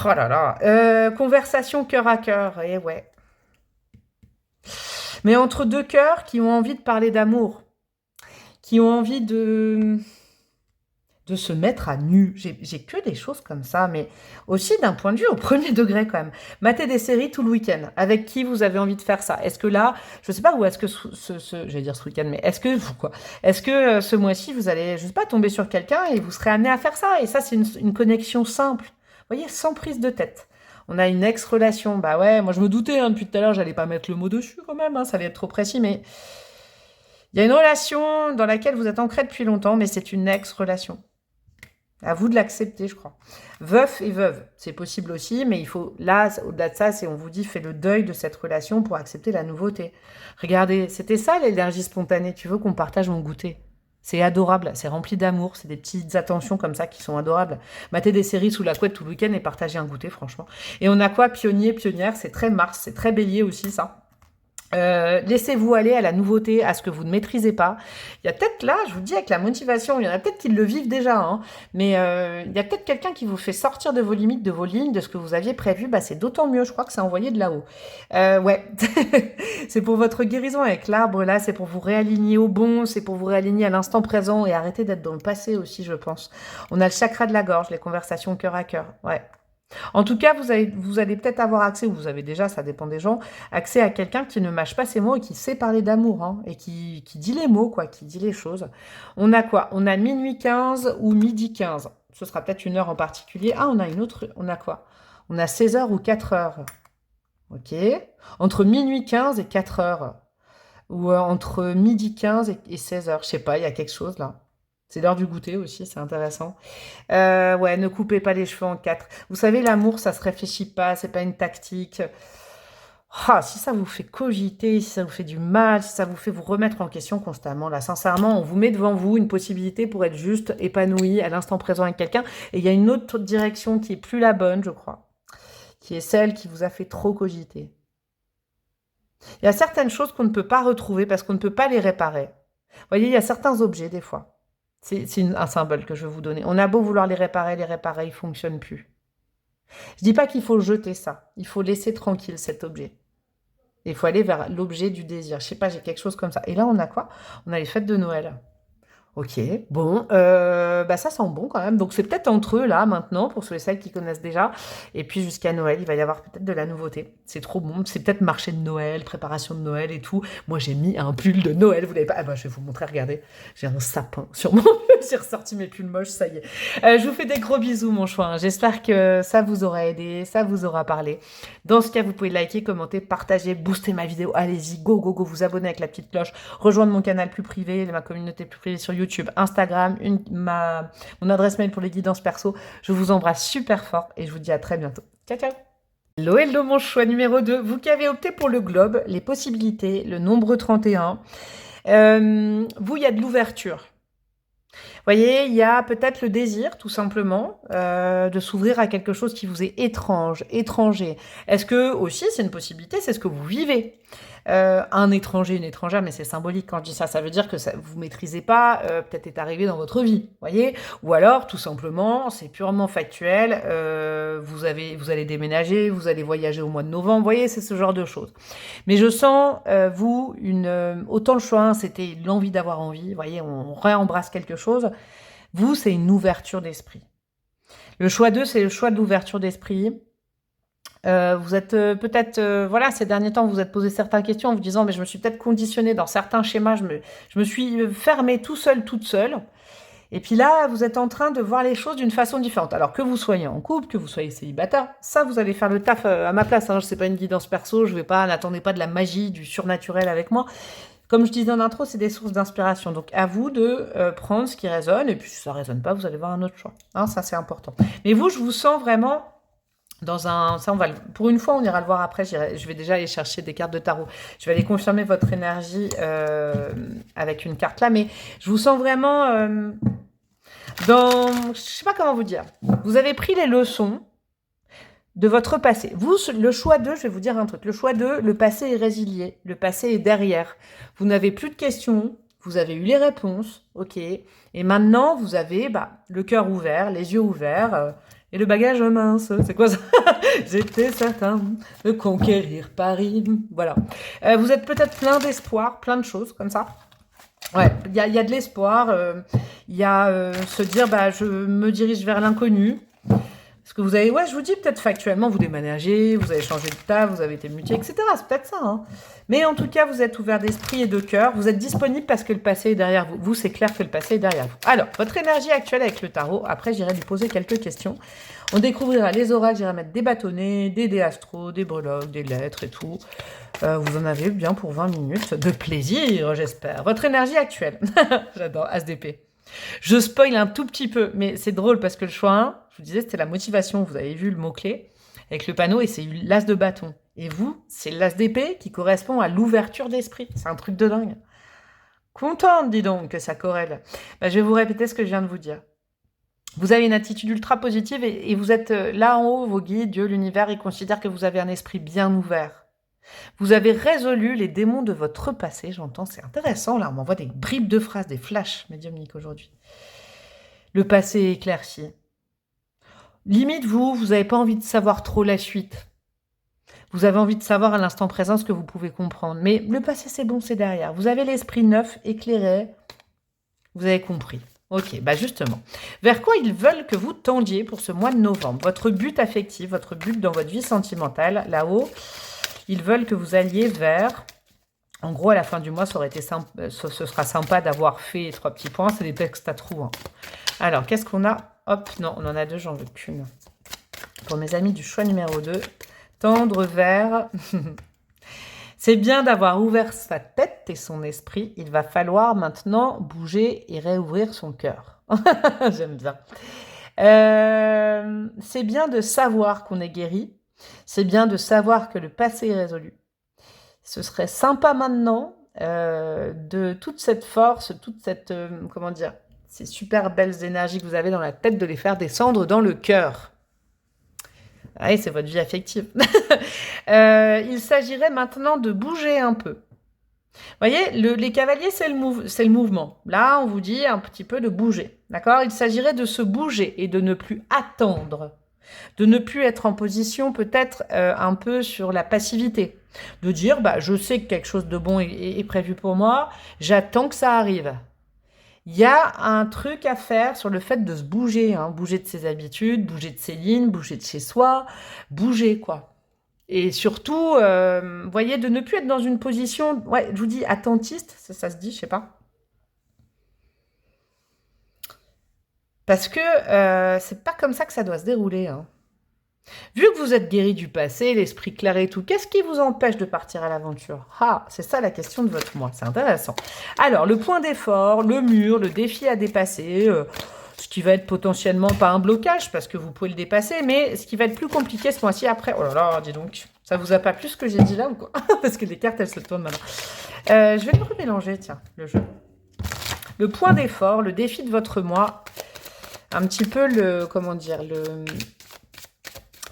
Oh là là. Conversation cœur à cœur. Et ouais. Mais entre deux cœurs qui ont envie de parler d'amour. Qui ont envie de se mettre à nu. J'ai que des choses comme ça, mais aussi d'un point de vue au premier degré quand même. Mater des séries tout le week-end. Avec qui vous avez envie de faire ça? Est-ce que là, je sais pas, ou est-ce que j'allais dire ce week-end, mais est-ce que ce mois-ci vous allez, je sais pas, tomber sur quelqu'un et vous serez amené à faire ça? Et ça, c'est une connexion simple. Vous voyez, sans prise de tête. On a une ex-relation. Bah ouais, moi je me doutais, hein, depuis tout à l'heure, j'allais pas mettre le mot dessus quand même, hein, ça allait être trop précis, mais il y a une relation dans laquelle vous êtes ancré depuis longtemps, mais c'est une ex-relation. À vous de l'accepter, je crois. Veuf et veuve, c'est possible aussi, mais il faut, là, au-delà de ça, c'est on vous dit, fais le deuil de cette relation pour accepter la nouveauté. Regardez, c'était ça l'énergie spontanée. Tu veux qu'on partage mon goûter? C'est adorable, c'est rempli d'amour, c'est des petites attentions comme ça qui sont adorables. Mater des séries sous la couette tout le week-end et partager un goûter, franchement. Et on a quoi? Pionnier, pionnière, c'est très Mars, c'est très Bélier aussi, ça. Laissez-vous aller à la nouveauté, à ce que vous ne maîtrisez pas. Il y a peut-être là, je vous dis, avec la motivation, il y en a peut-être qui le vivent déjà, hein, mais il y a peut-être quelqu'un qui vous fait sortir de vos limites, de vos lignes, de ce que vous aviez prévu. Bah, c'est d'autant mieux, je crois que c'est envoyé de là-haut. Ouais, c'est pour votre guérison avec l'arbre, là, c'est pour vous réaligner au bon, c'est pour vous réaligner à l'instant présent et arrêter d'être dans le passé aussi, je pense. On a le chakra de la gorge, les conversations cœur à cœur, ouais. En tout cas, vous allez peut-être avoir accès, ou vous avez déjà, ça dépend des gens, accès à quelqu'un qui ne mâche pas ses mots et qui sait parler d'amour, hein, et qui dit les mots, quoi, qui dit les choses. On a quoi? On a minuit 15 ou midi 15. Ce sera peut-être une heure en particulier. Ah, on a une autre, on a quoi? On a 16 heures ou 4 heures. Ok. Entre minuit 15 et 4 heures. Ou entre midi 15 et 16 heures. Je sais pas, il y a quelque chose là. C'est l'heure du goûter aussi, c'est intéressant. Ouais, ne coupez pas les cheveux en quatre. Vous savez, l'amour, ça se réfléchit pas, c'est pas une tactique. Ah, si ça vous fait cogiter, si ça vous fait du mal, si ça vous fait vous remettre en question constamment, là, sincèrement, on vous met devant vous une possibilité pour être juste épanoui à l'instant présent avec quelqu'un. Et il y a une autre direction qui est plus la bonne, je crois, qui est celle qui vous a fait trop cogiter. Il y a certaines choses qu'on ne peut pas retrouver parce qu'on ne peut pas les réparer. Vous voyez, il y a certains objets, des fois. C'est un symbole que je vais vous donner. On a beau vouloir les réparer, ils ne fonctionnent plus. Je dis pas qu'il faut jeter ça. Il faut laisser tranquille cet objet. Il faut aller vers l'objet du désir. Je sais pas, j'ai quelque chose comme ça. Et là, on a quoi? On a les fêtes de Noël. Ok, bon, bah ça sent bon quand même. Donc c'est peut-être entre eux là maintenant pour ceux et celles qui connaissent déjà. Et puis jusqu'à Noël, il va y avoir peut-être de la nouveauté. C'est trop bon. C'est peut-être marché de Noël, préparation de Noël et tout. Moi j'ai mis un pull de Noël. Vous l'avez pas? Ah bah je vais vous montrer. Regardez, j'ai un sapin sur mon. J'ai ressorti mes pulls moches. Ça y est. Je vous fais des gros bisous mon choix, hein. J'espère que ça vous aura aidé, ça vous aura parlé. Dans ce cas, vous pouvez liker, commenter, partager, booster ma vidéo. Allez-y, go go go, vous abonner avec la petite cloche, rejoindre mon canal plus privé, ma communauté plus privée sur YouTube, Instagram, mon adresse mail pour les guidances perso. Je vous embrasse super fort et je vous dis à très bientôt. Ciao, ciao. Hello, hello, mon choix numéro 2. Vous qui avez opté pour le globe, les possibilités, le nombre 31. Vous, il y a de l'ouverture. Vous voyez, il y a peut-être le désir, tout simplement, de s'ouvrir à quelque chose qui vous est étrange, étranger. Est-ce que, aussi, c'est une possibilité, c'est ce que vous vivez. Un étranger, une étrangère, mais c'est symbolique quand je dis ça. Ça veut dire que ça, vous maîtrisez pas, peut-être est arrivé dans votre vie, voyez. Ou alors, tout simplement, c'est purement factuel. Vous allez déménager, vous allez voyager au mois de novembre, voyez, c'est ce genre de choses. Mais je sens, vous, autant le choix 1, c'était l'envie d'avoir envie, voyez, on réembrasse quelque chose. Vous, c'est une ouverture d'esprit. Le choix 2, c'est le choix de l'ouverture d'esprit. Vous êtes peut-être, voilà, ces derniers temps, vous vous êtes posé certaines questions en vous disant, mais je me suis peut-être conditionnée dans certains schémas, je me suis fermée tout seul, toute seule. Et puis là, vous êtes en train de voir les choses d'une façon différente. Alors que vous soyez en couple, que vous soyez célibataire, ça, vous allez faire le taf à ma place. Hein. Je sais pas une guidance perso, n'attendez pas de la magie, du surnaturel avec moi. Comme je disais en intro, c'est des sources d'inspiration. Donc, à vous de prendre ce qui résonne. Et puis, si ça ne résonne pas, vous allez voir un autre choix. Hein, ça, c'est important. Mais vous, je vous sens vraiment dans un... Ça, pour une fois, on ira le voir après. Je vais déjà aller chercher des cartes de tarot. Je vais aller confirmer votre énergie avec une carte là. Mais je vous sens vraiment dans... Je ne sais pas comment vous dire. Vous avez pris les leçons de votre passé. Vous, le choix 2, je vais vous dire un truc. Le choix 2, le passé est résilié. Le passé est derrière. Vous n'avez plus de questions. Vous avez eu les réponses. OK. Et maintenant, vous avez le cœur ouvert, les yeux ouverts et le bagage mince. C'est quoi ça? J'étais certain de conquérir Paris. Voilà. Vous êtes peut-être plein d'espoir, plein de choses comme ça. Ouais, il y a de l'espoir. Il y a se dire, je me dirige vers l'inconnu. Parce que vous avez, je vous dis, peut-être factuellement, vous déménagez, vous avez changé de taf, vous avez été muté, etc. C'est peut-être ça. Hein. Mais en tout cas, vous êtes ouvert d'esprit et de cœur. Vous êtes disponible parce que le passé est derrière vous. Vous, c'est clair que le passé est derrière vous. Alors, votre énergie actuelle avec le tarot. Après, j'irai lui poser quelques questions. On découvrira les oracles. J'irai mettre des bâtonnets, des dés astro, des breloques, des lettres et tout. Vous en avez bien pour 20 minutes de plaisir, j'espère. Votre énergie actuelle. J'adore, As d'épée. Je spoil un tout petit peu, mais c'est drôle parce que le choix 1, je vous disais, c'était la motivation. Vous avez vu le mot-clé avec le panneau et c'est l'as de bâton. Et vous, c'est l'as d'épée qui correspond à l'ouverture d'esprit. C'est un truc de dingue. Contente, dis donc, que ça corrèle. Je vais vous répéter ce que je viens de vous dire. Vous avez une attitude ultra positive et vous êtes là en haut, vos guides, Dieu, l'univers, ils considèrent que vous avez un esprit bien ouvert. Vous avez résolu les démons de votre passé, j'entends, c'est intéressant, là, on m'envoie des bribes de phrases, des flashs médiumniques aujourd'hui. Le passé est éclairci. Limite, vous n'avez pas envie de savoir trop la suite. Vous avez envie de savoir à l'instant présent ce que vous pouvez comprendre. Mais le passé, c'est bon, c'est derrière. Vous avez l'esprit neuf, éclairé. Vous avez compris. Ok, justement. Vers quoi ils veulent que vous tendiez pour ce mois de novembre? Votre but affectif, votre but dans votre vie sentimentale, là-haut. Ils veulent que vous alliez vers... En gros, à la fin du mois, ça aurait été sympa, ce sera sympa d'avoir fait 3 petits points. C'est des textes à trous. Hein. Alors, qu'est-ce qu'on a? Hop, non, on en a 2, j'en veux qu'une. Pour mes amis du choix numéro 2, tendre vers... C'est bien d'avoir ouvert sa tête et son esprit. Il va falloir maintenant bouger et réouvrir son cœur. J'aime bien. C'est bien de savoir qu'on est guéri. C'est bien de savoir que le passé est résolu. Ce serait sympa maintenant de toute cette force, toute cette, ces super belles énergies que vous avez dans la tête, de les faire descendre dans le cœur. Oui, c'est votre vie affective. Il s'agirait maintenant de bouger un peu. Vous voyez, les cavaliers, c'est le mouvement. Là, on vous dit un petit peu de bouger. D'accord? Il s'agirait de se bouger et de ne plus attendre. De ne plus être en position peut-être un peu sur la passivité. De dire, je sais que quelque chose de bon est prévu pour moi, j'attends que ça arrive. Il y a un truc à faire sur le fait de se bouger, hein, bouger de ses habitudes, bouger de ses lignes, bouger de chez soi, bouger quoi. Et surtout, voyez, de ne plus être dans une position, ouais, je vous dis attentiste, ça se dit, je sais pas. Parce que c'est pas comme ça que ça doit se dérouler, hein. Vu que vous êtes guéri du passé, l'esprit clair et tout, qu'est-ce qui vous empêche de partir à l'aventure? Ah, c'est ça la question de votre moi, c'est intéressant. Alors, le point d'effort, le mur, le défi à dépasser, ce qui va être potentiellement pas un blocage, parce que vous pouvez le dépasser, mais ce qui va être plus compliqué ce mois-ci après. Oh là là, dis donc, ça vous a pas plu ce que j'ai dit là ou quoi? Parce que les cartes, elles se tournent maintenant. Je vais le remélanger, tiens, le jeu. Le point d'effort, le défi de votre moi, un petit peu le, comment dire,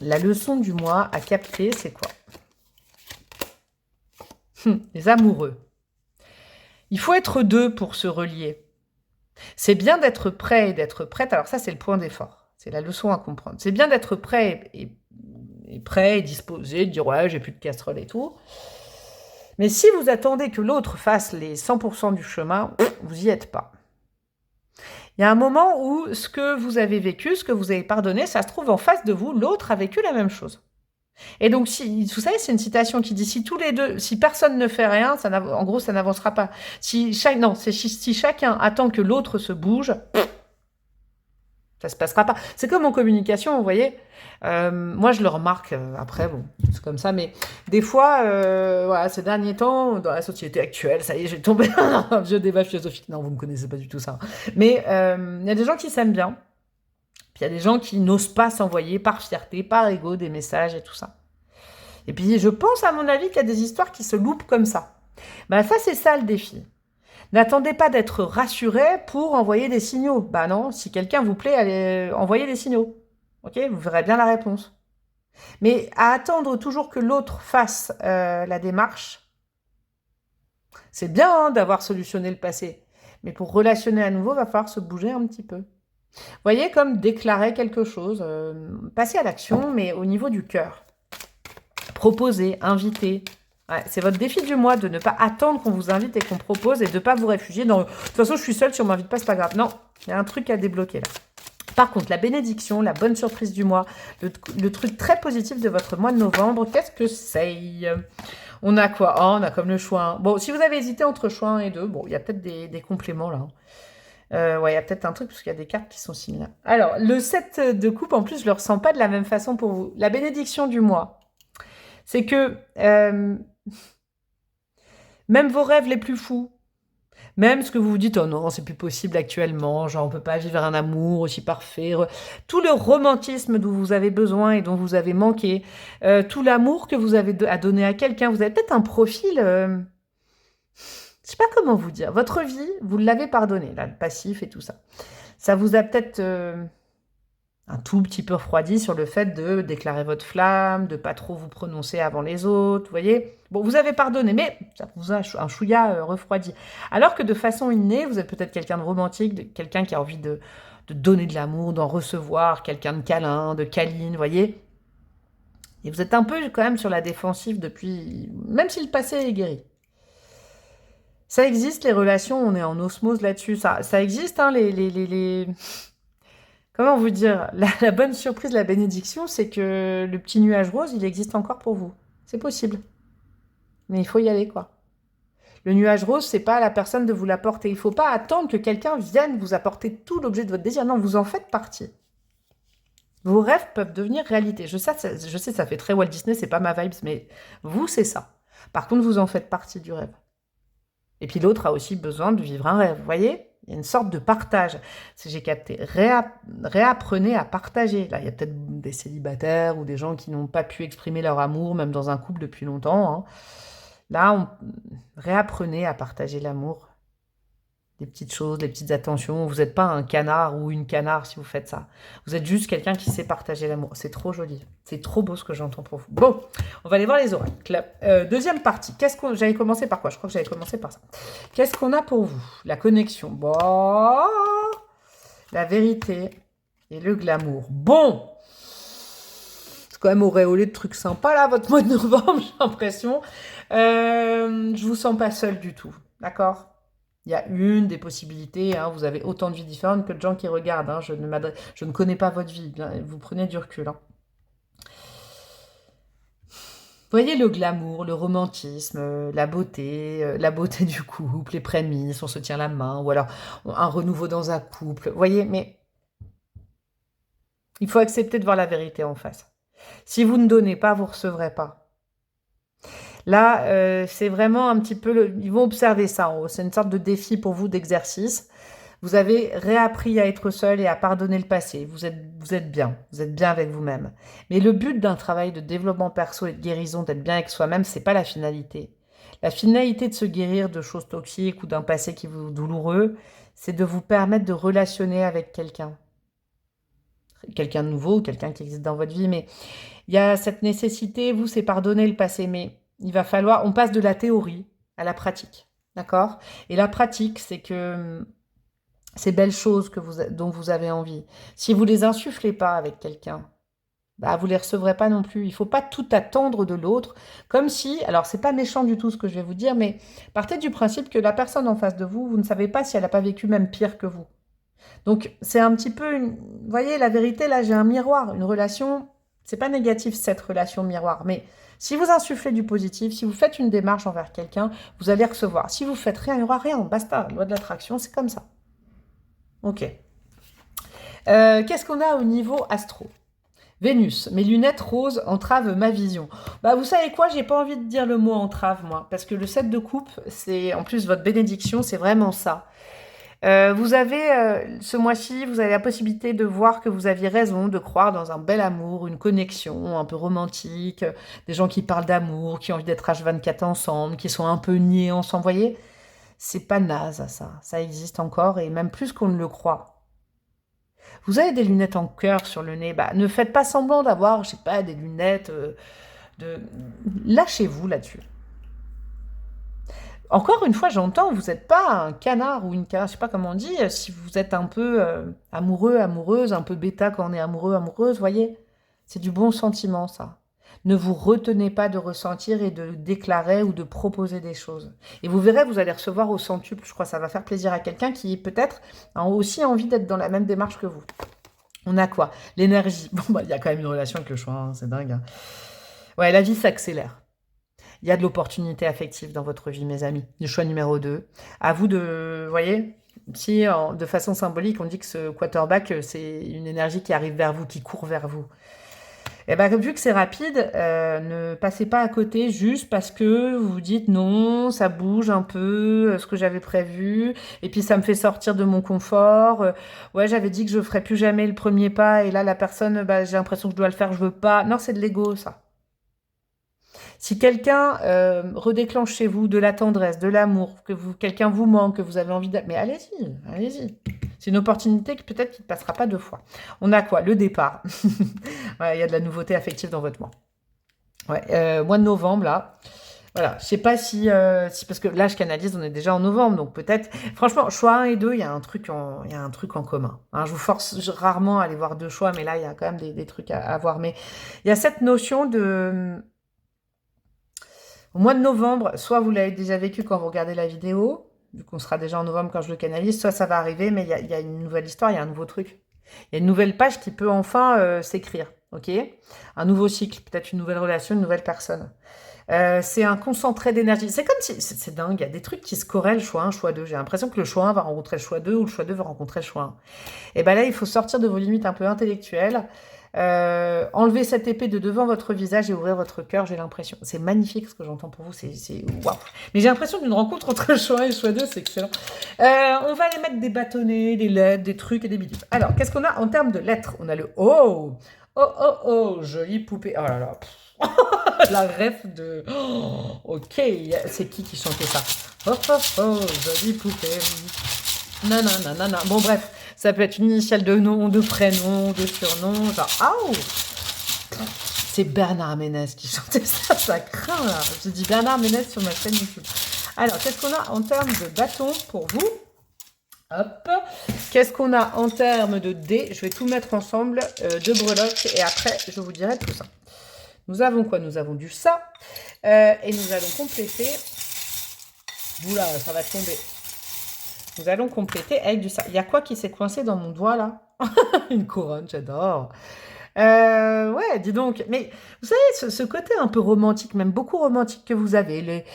la leçon du mois à capter, c'est quoi? Les amoureux. Il faut être deux pour se relier. C'est bien d'être prêt et d'être prête. Alors ça, c'est le point d'effort. C'est la leçon à comprendre. C'est bien d'être prêt et prêt et disposé, de dire ouais, j'ai plus de casserole et tout. Mais si vous attendez que l'autre fasse les 100% du chemin, vous n'y êtes pas. Il y a un moment où ce que vous avez vécu, ce que vous avez pardonné, ça se trouve en face de vous, l'autre a vécu la même chose. Et donc, si, vous savez, c'est une citation qui dit si tous les deux, si personne ne fait rien, en gros, ça n'avancera pas. Si chacun attend que l'autre se bouge, ça se passera pas. C'est comme en communication, vous voyez. Moi, je le remarque. Après, bon, c'est comme ça, mais des fois, voilà, ces derniers temps, dans la société actuelle, ça y est, j'ai tombé dans un vieux débat philosophique. Non, vous ne connaissez pas du tout ça. Mais il y a des gens qui s'aiment bien. Puis il y a des gens qui n'osent pas s'envoyer par fierté, par ego, des messages et tout ça. Et puis je pense, à mon avis, qu'il y a des histoires qui se loupent comme ça. Ben ça, c'est ça le défi. N'attendez pas d'être rassuré pour envoyer des signaux. Bah non, si quelqu'un vous plaît, allez envoyer des signaux. Ok, vous verrez bien la réponse. Mais à attendre toujours que l'autre fasse la démarche, c'est bien hein, d'avoir solutionné le passé. Mais pour relationner à nouveau, va falloir se bouger un petit peu. Voyez comme déclarer quelque chose, passer à l'action, mais au niveau du cœur. Proposer, inviter. Ouais, c'est votre défi du mois de ne pas attendre qu'on vous invite et qu'on propose et de ne pas vous réfugier dans « de toute façon, je suis seule, si on ne m'invite pas, c'est pas grave ». Non, il y a un truc à débloquer là. Par contre, la bénédiction, la bonne surprise du mois, le truc très positif de votre mois de novembre, qu'est-ce que c'est? On a quoi? Oh, on a comme le choix 1. Bon, si vous avez hésité entre choix 1 et 2, bon, il y a peut-être des compléments là. Ouais, il y a peut-être un truc, parce qu'il y a des cartes qui sont similaires. Alors, le 7 de coupe, en plus, je ne le ressens pas de la même façon pour vous. La bénédiction du mois, c'est que même vos rêves les plus fous, même ce que vous vous dites, oh non, c'est plus possible actuellement, genre on peut pas vivre un amour aussi parfait, tout le romantisme dont vous avez besoin et dont vous avez manqué, tout l'amour que vous avez à donner à quelqu'un, vous avez peut-être un profil... je sais pas comment vous dire. Votre vie, vous l'avez pardonné, là, le passif et tout ça. Ça vous a peut-être un tout petit peu refroidi sur le fait de déclarer votre flamme, de pas trop vous prononcer avant les autres, vous voyez. Bon, vous avez pardonné, mais ça vous a un chouïa refroidi. Alors que de façon innée, vous êtes peut-être quelqu'un de romantique, quelqu'un qui a envie de donner de l'amour, d'en recevoir, quelqu'un de câlin, de câline, vous voyez. Et vous êtes un peu quand même sur la défensive depuis... Même si le passé est guéri. Ça existe, les relations, on est en osmose là-dessus. Ça existe, hein, Comment vous dire? La bonne surprise, la bénédiction, c'est que le petit nuage rose, il existe encore pour vous. C'est possible. Mais il faut y aller, quoi. Le nuage rose, c'est pas à la personne de vous l'apporter. Il faut pas attendre que quelqu'un vienne vous apporter tout l'objet de votre désir. Non, vous en faites partie. Vos rêves peuvent devenir réalité. Je sais, ça fait très Walt Disney, c'est pas ma vibes, mais vous, c'est ça. Par contre, vous en faites partie du rêve. Et puis l'autre a aussi besoin de vivre un rêve, vous voyez? Il y a une sorte de partage. Si j'ai capté, réapprenez à partager. Là, il y a peut-être des célibataires ou des gens qui n'ont pas pu exprimer leur amour, même dans un couple depuis longtemps. Hein. Là, réapprenez à partager l'amour. Les petites choses, les petites attentions. Vous n'êtes pas un canard ou une canard si vous faites ça. Vous êtes juste quelqu'un qui sait partager l'amour. C'est trop joli. C'est trop beau ce que j'entends pour vous. Bon, on va aller voir les oracles. Deuxième partie. J'avais commencé par quoi? Je crois que j'avais commencé par ça. Qu'est-ce qu'on a pour vous? La connexion. Bon. La vérité et le glamour. Bon. C'est quand même auréolé de trucs sympas là, votre mois de novembre, j'ai l'impression. Je vous sens pas seule du tout. D'accord? Il y a une des possibilités, hein, vous avez autant de vies différentes que de gens qui regardent. Hein, je ne connais pas votre vie, bien, vous prenez du recul. Hein. Voyez le glamour, le romantisme, la beauté du couple, les prémices, on se tient la main, ou alors un renouveau dans un couple. Voyez, mais il faut accepter de voir la vérité en face. Si vous ne donnez pas, vous ne recevrez pas. Là, c'est vraiment un petit peu... Ils vont observer ça en haut. C'est une sorte de défi pour vous d'exercice. Vous avez réappris à être seul et à pardonner le passé. Vous êtes bien. Vous êtes bien avec vous-même. Mais le but d'un travail de développement perso et de guérison, d'être bien avec soi-même, c'est pas la finalité. La finalité de se guérir de choses toxiques ou d'un passé qui vous douloureux, c'est de vous permettre de relationner avec quelqu'un. Quelqu'un de nouveau, quelqu'un qui existe dans votre vie. Mais il y a cette nécessité, vous, c'est pardonner le passé. Mais il va falloir... On passe de la théorie à la pratique. D'accord? Et la pratique, c'est que... ces belles choses dont vous avez envie, si vous les insufflez pas avec quelqu'un, bah, vous les recevrez pas non plus. Il faut pas tout attendre de l'autre, comme si, alors c'est pas méchant du tout ce que je vais vous dire, mais partez du principe que la personne en face de vous, vous ne savez pas si elle n'a pas vécu même pire que vous. Donc c'est un petit peu, vous voyez, la vérité, là j'ai un miroir, une relation, c'est pas négatif cette relation miroir, mais si vous insufflez du positif, si vous faites une démarche envers quelqu'un, vous allez recevoir. Si vous faites rien, il n'y aura rien, basta, loi de l'attraction, c'est comme ça. Ok. Qu'est-ce qu'on a au niveau astro? Vénus, mes lunettes roses entravent ma vision. Bah, vous savez quoi, j'ai pas envie de dire le mot entrave, moi, parce que le 7 de coupe, c'est en plus votre bénédiction, c'est vraiment ça. Vous avez, ce mois-ci, vous avez la possibilité de voir que vous aviez raison, de croire dans un bel amour, une connexion un peu romantique, des gens qui parlent d'amour, qui ont envie d'être H24 ensemble, qui sont un peu niais ensemble, vous voyez? C'est pas naze, ça existe encore, et même plus qu'on ne le croit. Vous avez des lunettes en cœur sur le nez, bah, ne faites pas semblant d'avoir, je sais pas, des lunettes de... Lâchez-vous là-dessus. Encore une fois, j'entends, vous n'êtes pas un canard ou une canard, je sais pas comment on dit, si vous êtes un peu amoureux, amoureuse, un peu bêta quand on est amoureux, amoureuse, voyez? C'est du bon sentiment, ça. Ne vous retenez pas de ressentir et de déclarer ou de proposer des choses. Et vous verrez, vous allez recevoir au centuple, je crois, ça va faire plaisir à quelqu'un qui peut-être a aussi envie d'être dans la même démarche que vous. On a quoi? L'énergie. Bon, bah, il y a quand même une relation avec le choix, hein, c'est dingue. Hein. Ouais, la vie s'accélère. Il y a de l'opportunité affective dans votre vie, mes amis. Le choix numéro 2. À vous de, vous voyez, si de façon symbolique, on dit que ce quarterback, c'est une énergie qui arrive vers vous, qui court vers vous. Et bien, vu que c'est rapide, ne passez pas à côté juste parce que vous vous dites non, ça bouge un peu, ce que j'avais prévu, et puis ça me fait sortir de mon confort. Ouais, j'avais dit que je ferais plus jamais le premier pas, et là, la personne, bah, j'ai l'impression que je dois le faire, je veux pas. Non, c'est de l'ego, ça. Si quelqu'un redéclenche chez vous de la tendresse, de l'amour, que quelqu'un vous manque, que vous avez envie d'être... Mais allez-y, allez-y. C'est une opportunité qui peut-être qui ne passera pas 2 fois. On a quoi? Le départ. Ouais, il y a de la nouveauté affective dans votre mois. Ouais, mois de novembre, là. Voilà, je sais pas si, parce que là, je canalise, on est déjà en novembre, donc peut-être... Franchement, choix 1 et 2, il y a un truc en commun. Hein, je vous force rarement à aller voir 2 choix, mais là, il y a quand même des trucs à voir. Mais il y a cette notion de... Au mois de novembre, soit vous l'avez déjà vécu quand vous regardez la vidéo, vu qu'on sera déjà en novembre quand je le canalise, soit ça va arriver, mais il y a une nouvelle histoire, il y a un nouveau truc. Il y a une nouvelle page qui peut enfin s'écrire, ok? Un nouveau cycle, peut-être une nouvelle relation, une nouvelle personne. C'est un concentré d'énergie. C'est comme si... C'est dingue, il y a des trucs qui se corrèlent, choix 1, choix 2. J'ai l'impression que le choix 1 va rencontrer le choix 2 ou le choix 2 va rencontrer le choix 1. Et bien là, il faut sortir de vos limites un peu intellectuelles. Enlever cette épée de devant votre visage et ouvrir votre cœur, j'ai l'impression. C'est magnifique ce que j'entends pour vous, c'est waouh. Mais j'ai l'impression d'une rencontre entre le choix 1 et le choix 2, c'est excellent. On va aller mettre des bâtonnets, des lettres, des trucs et des bidules. Alors, qu'est-ce qu'on a en termes de lettres? On a le O. Oh, jolie poupée. Oh là là. La ref de... Oh, ok, c'est qui chantait ça? Oh, jolie poupée. Nanana. Bon, bref, ça peut être une initiale de nom, de prénom, de surnom, genre... Oh, c'est Bernard Ménez qui chantait ça, ça craint, là. Je dis Bernard Ménez sur ma chaîne YouTube. Alors, qu'est-ce qu'on a en termes de bâton pour vous? Hop. Qu'est-ce qu'on a en termes de dés? Je vais tout mettre ensemble, de breloques, et après, je vous dirai tout ça. Nous avons quoi? Nous avons du ça. Et nous allons compléter... Oula, ça va tomber. Nous allons compléter avec du ça. Il y a quoi qui s'est coincé dans mon doigt là? Une couronne, j'adore. Ouais, dis donc. Mais vous savez, ce côté un peu romantique, même beaucoup romantique que vous avez, les...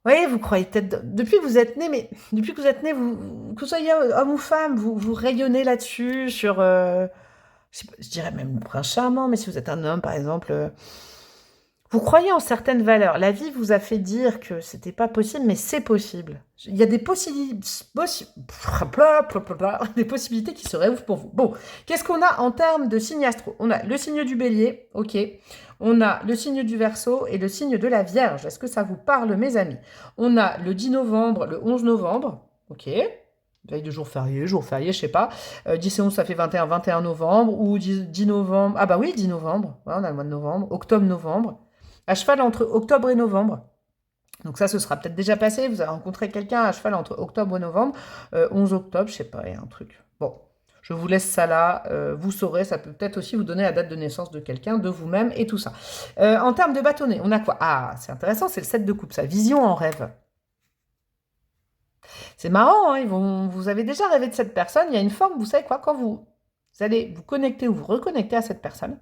Oui, vous croyez peut-être, depuis que vous êtes né, mais depuis que vous êtes né, que vous soyez homme ou femme, vous rayonnez là-dessus, sur, je dirais même le prince charmant, mais si vous êtes un homme, par exemple, vous croyez en certaines valeurs. La vie vous a fait dire que c'était pas possible, mais c'est possible. Il y a des des possibilités qui se réouvrent pour vous. Bon, qu'est-ce qu'on a en termes de signes astro? On a le signe du bélier, ok. On a le signe du verseau et le signe de la vierge. Est-ce que ça vous parle, mes amis? On a le 10 novembre, le 11 novembre, ok. Veille de jour férié, je sais pas. 10 et 11, ça fait 21 novembre. Ou 10 novembre. Ah bah oui, 10 novembre. Ouais, on a le mois de novembre. Octobre, novembre. À cheval entre octobre et novembre. Donc ça, ce sera peut-être déjà passé. Vous avez rencontré quelqu'un à cheval entre octobre et novembre. 11 octobre, je sais pas, il y a un truc. Bon, je vous laisse ça là. Vous saurez, ça peut peut-être aussi vous donner la date de naissance de quelqu'un, de vous-même et tout ça. En termes de bâtonnet, on a quoi? Ah, c'est intéressant, c'est le 7 de coupe, ça. Vision en rêve. C'est marrant, hein, vous avez déjà rêvé de cette personne. Il y a une forme, vous savez quoi, quand vous allez vous connecter ou vous reconnecter à cette personne,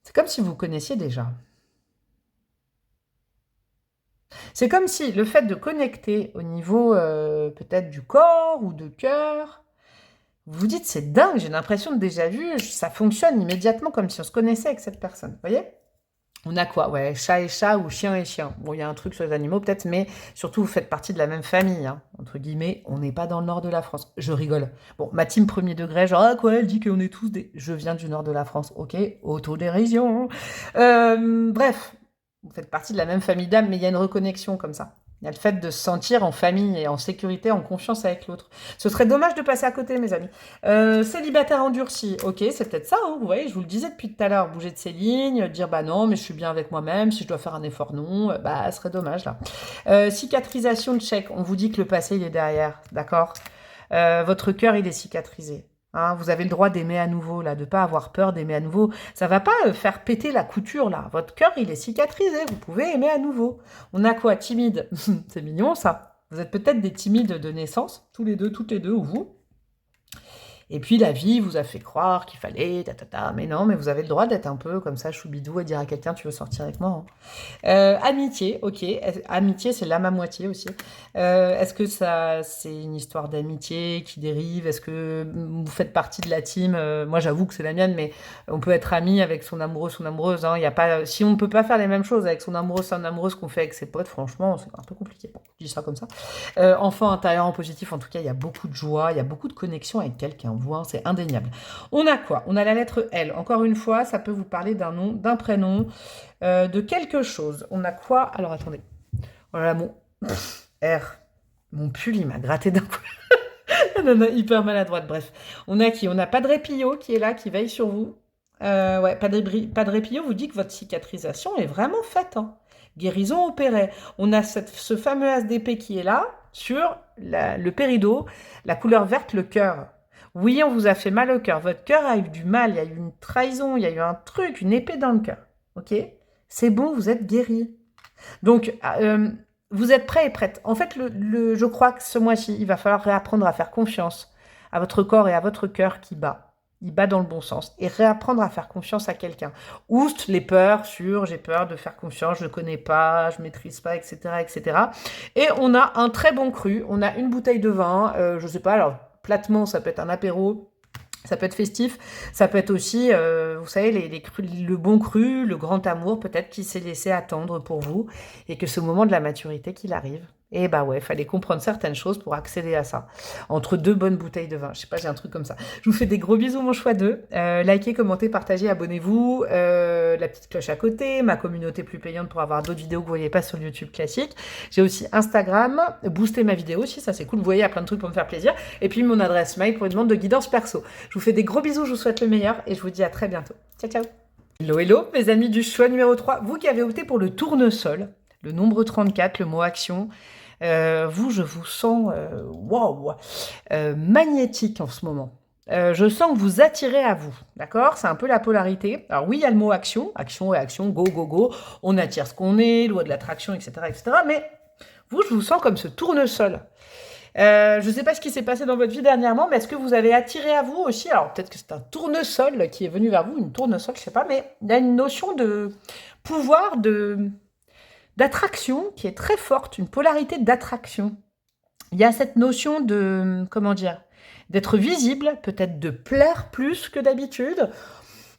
c'est comme si vous connaissiez déjà. C'est comme si le fait de connecter au niveau peut-être du corps ou de cœur, vous vous dites c'est dingue, j'ai l'impression de déjà vu, ça fonctionne immédiatement comme si on se connaissait avec cette personne. Vous voyez? On a quoi? Ouais, chat et chat ou chien et chien. Bon, il y a un truc sur les animaux peut-être, mais surtout vous faites partie de la même famille, hein, entre guillemets. On n'est pas dans le nord de la France. Je rigole. Bon, ma team premier degré, genre, ah quoi, elle dit qu'on est tous des... Je viens du nord de la France, ok? Autodérision. Bref, vous faites partie de la même famille d'âmes, mais il y a une reconnexion comme ça. Il y a le fait de se sentir en famille et en sécurité, en confiance avec l'autre. Ce serait dommage de passer à côté, mes amis. Célibataire endurci, ok, c'est peut-être ça, hein, vous voyez, je vous le disais depuis tout à l'heure, bouger de ses lignes, dire bah non, mais je suis bien avec moi-même, si je dois faire un effort, non, bah ce serait dommage là. Cicatrisation de chèque, on vous dit que le passé il est derrière, d'accord? Votre cœur il est cicatrisé. Hein, vous avez le droit d'aimer à nouveau, là, de ne pas avoir peur d'aimer à nouveau. Ça ne va pas faire péter la couture, là. Votre cœur, il est cicatrisé. Vous pouvez aimer à nouveau. On a quoi? Timide. C'est mignon, ça. Vous êtes peut-être des timides de naissance, tous les deux, toutes les deux, ou vous. Et puis la vie vous a fait croire qu'il fallait, mais non, mais vous avez le droit d'être un peu comme ça, choubidou, et dire à quelqu'un, tu veux sortir avec moi, hein. Amitié, ok. Amitié, c'est l'âme à moitié aussi. Est-ce que ça, c'est une histoire d'amitié qui dérive? Est-ce que vous faites partie de la team? Moi, j'avoue que c'est la mienne, mais on peut être ami avec son amoureux, son amoureuse. Hein. Y a pas, si on ne peut pas faire les mêmes choses avec son amoureux, son amoureuse qu'on fait avec ses potes, franchement, c'est un peu compliqué. Bon, je dis ça comme ça. Enfant intérieur en positif, en tout cas, il y a beaucoup de joie, il y a beaucoup de connexion avec quelqu'un. C'est indéniable. On a quoi? On a la lettre L. Encore une fois, ça peut vous parler d'un nom, d'un prénom, de quelque chose. On a quoi? Alors, attendez. Voilà, mon R. Mon pull, il m'a gratté d'un coup. Non, hyper maladroite. Bref. On a qui? On a Padre Pio qui est là, qui veille sur vous. Ouais, Padre Pio vous dit que votre cicatrisation est vraiment faite. Hein. Guérison opérée. On a ce fameux as d'épée qui est là, sur le péridot, la couleur verte, le cœur. Oui, on vous a fait mal au cœur. Votre cœur a eu du mal. Il y a eu une trahison. Il y a eu un truc, une épée dans le cœur. Ok? C'est bon, vous êtes guéri. Donc, vous êtes prêts et prêtes. En fait, je crois que ce mois-ci, il va falloir réapprendre à faire confiance à votre corps et à votre cœur qui bat. Il bat dans le bon sens. Et réapprendre à faire confiance à quelqu'un. Ouste les peurs sur j'ai peur de faire confiance, je ne connais pas, je ne maîtrise pas, etc., etc. Et on a un très bon cru. On a une bouteille de vin. Je ne sais pas, alors... Platement, ça peut être un apéro, ça peut être festif, ça peut être aussi, vous savez, le bon cru, le grand amour peut-être qui s'est laissé attendre pour vous et que ce moment de la maturité qu'il arrive. Et bah ouais, il fallait comprendre certaines choses pour accéder à ça. Entre deux bonnes bouteilles de vin. Je sais pas, j'ai un truc comme ça. Je vous fais des gros bisous, mon choix 2. Likez, commentez, partagez, abonnez-vous. La petite cloche à côté. Ma communauté plus payante pour avoir d'autres vidéos que vous voyez pas sur YouTube classique. J'ai aussi Instagram. Boostez ma vidéo aussi, ça c'est cool. Vous voyez, il y a plein de trucs pour me faire plaisir. Et puis mon adresse mail pour une demande de guidance perso. Je vous fais des gros bisous, je vous souhaite le meilleur et je vous dis à très bientôt. Ciao, ciao. Hello, hello, mes amis du choix numéro 3. Vous qui avez opté pour le tournesol, le nombre 34, le mot action. Vous, je vous sens magnétique en ce moment. Je sens que vous attirez à vous, d'accord? C'est un peu la polarité. Alors oui, il y a le mot action, action et action, go, go, go. On attire ce qu'on est, loi de l'attraction, etc., etc. Mais vous, je vous sens comme ce tournesol. Je ne sais pas ce qui s'est passé dans votre vie dernièrement, mais est-ce que vous avez attiré à vous aussi, alors peut-être que c'est un tournesol qui est venu vers vous, une tournesol, je ne sais pas, mais il y a une notion de pouvoir, d'attraction qui est très forte, une polarité d'attraction. Il y a cette notion de, comment dire, d'être visible, peut-être de plaire plus que d'habitude,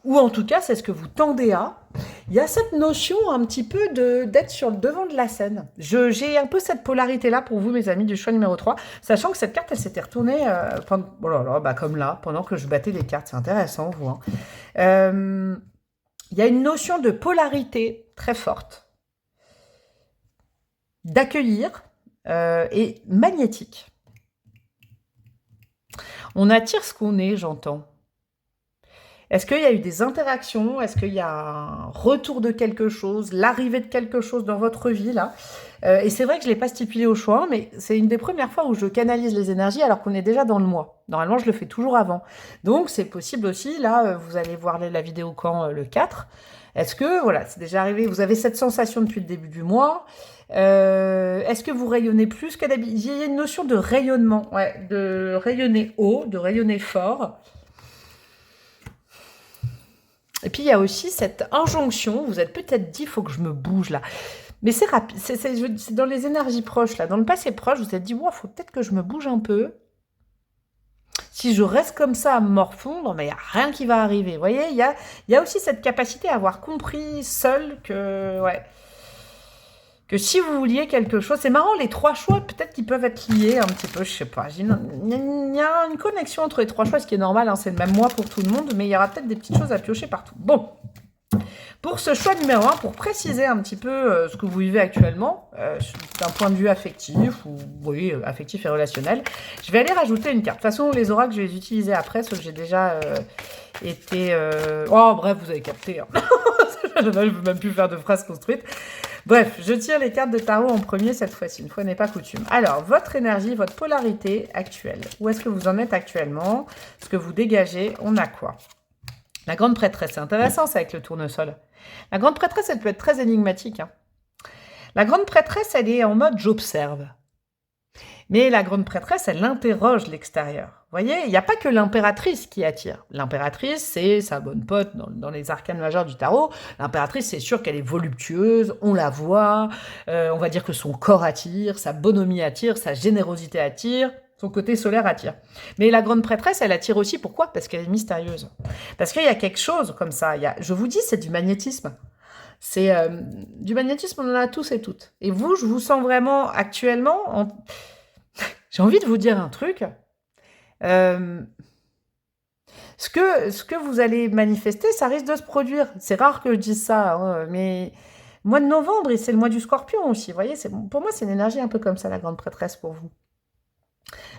ou en tout cas, c'est ce que vous tendez à. Il y a cette notion un petit peu d'être sur le devant de la scène. J'ai un peu cette polarité-là pour vous, mes amis, du choix numéro 3, sachant que cette carte, elle s'était retournée oh là là, bah comme là, pendant que je battais les cartes. C'est intéressant, vous. Hein. Il y a une notion de polarité très forte, d'accueillir et magnétique. On attire ce qu'on est, j'entends. Est-ce qu'il y a eu des interactions? Est-ce qu'il y a un retour de quelque chose, l'arrivée de quelque chose dans votre vie, là? Et c'est vrai que je ne l'ai pas stipulé au choix, mais c'est une des premières fois où je canalise les énergies alors qu'on est déjà dans le mois. Normalement, je le fais toujours avant. Donc, c'est possible aussi, là, vous allez voir la vidéo quand le 4. Est-ce que, voilà, c'est déjà arrivé, vous avez cette sensation depuis le début du mois? Est-ce que vous rayonnez plus que d'habitude? Il y a une notion de rayonnement, ouais, de rayonner haut, de rayonner fort. Et puis, il y a aussi cette injonction, vous êtes peut-être dit, il faut que je me bouge là. Mais c'est rapide, c'est dans les énergies proches, là. Dans le passé proche, vous vous êtes dit, il faut peut-être que je me bouge un peu. Si je reste comme ça à me morfondre, mais il n'y a rien qui va arriver. Vous voyez, il y a aussi cette capacité à avoir compris seul que, ouais, que si vous vouliez quelque chose, c'est marrant, les 3 choix, peut-être qu'ils peuvent être liés un petit peu, je sais pas. Il y a une connexion entre les 3 choix, ce qui est normal, hein, c'est le même mois pour tout le monde, mais il y aura peut-être des petites choses à piocher partout. Bon, pour ce choix numéro 1, pour préciser un petit peu ce que vous vivez actuellement, d'un point de vue affectif, ou oui, affectif et relationnel, je vais aller rajouter une carte. De toute façon, les oracles, je vais les utiliser après, parce que j'ai déjà été... Oh, bref, vous avez capté. Hein. Je ne peux même plus faire de phrases construites. Bref, je tire les cartes de tarot en premier cette fois-ci, une fois n'est pas coutume. Alors, votre énergie, votre polarité actuelle. Où est-ce que vous en êtes actuellement? Ce que vous dégagez, on a quoi? La grande prêtresse, c'est intéressant ça avec le tournesol. La grande prêtresse, elle peut être très énigmatique. Hein. La grande prêtresse, elle est en mode j'observe. Mais la grande prêtresse, elle interroge l'extérieur. Vous voyez, il n'y a pas que l'impératrice qui attire. L'impératrice, c'est sa bonne pote dans les arcanes majeures du tarot. L'impératrice, c'est sûr qu'elle est voluptueuse, on la voit, on va dire que son corps attire, sa bonhomie attire, sa générosité attire, son côté solaire attire. Mais la grande prêtresse, elle attire aussi, pourquoi? Parce qu'elle est mystérieuse. Parce qu'il y a quelque chose comme ça, je vous dis, c'est du magnétisme. C'est du magnétisme, on en a tous et toutes. Et vous, je vous sens vraiment actuellement... J'ai envie de vous dire un truc. Ce que vous allez manifester, ça risque de se produire. C'est rare que je dise ça, hein, mais mois de novembre, et c'est le mois du Scorpion aussi. Vous voyez, pour moi, c'est une énergie un peu comme ça, la grande prêtresse, pour vous.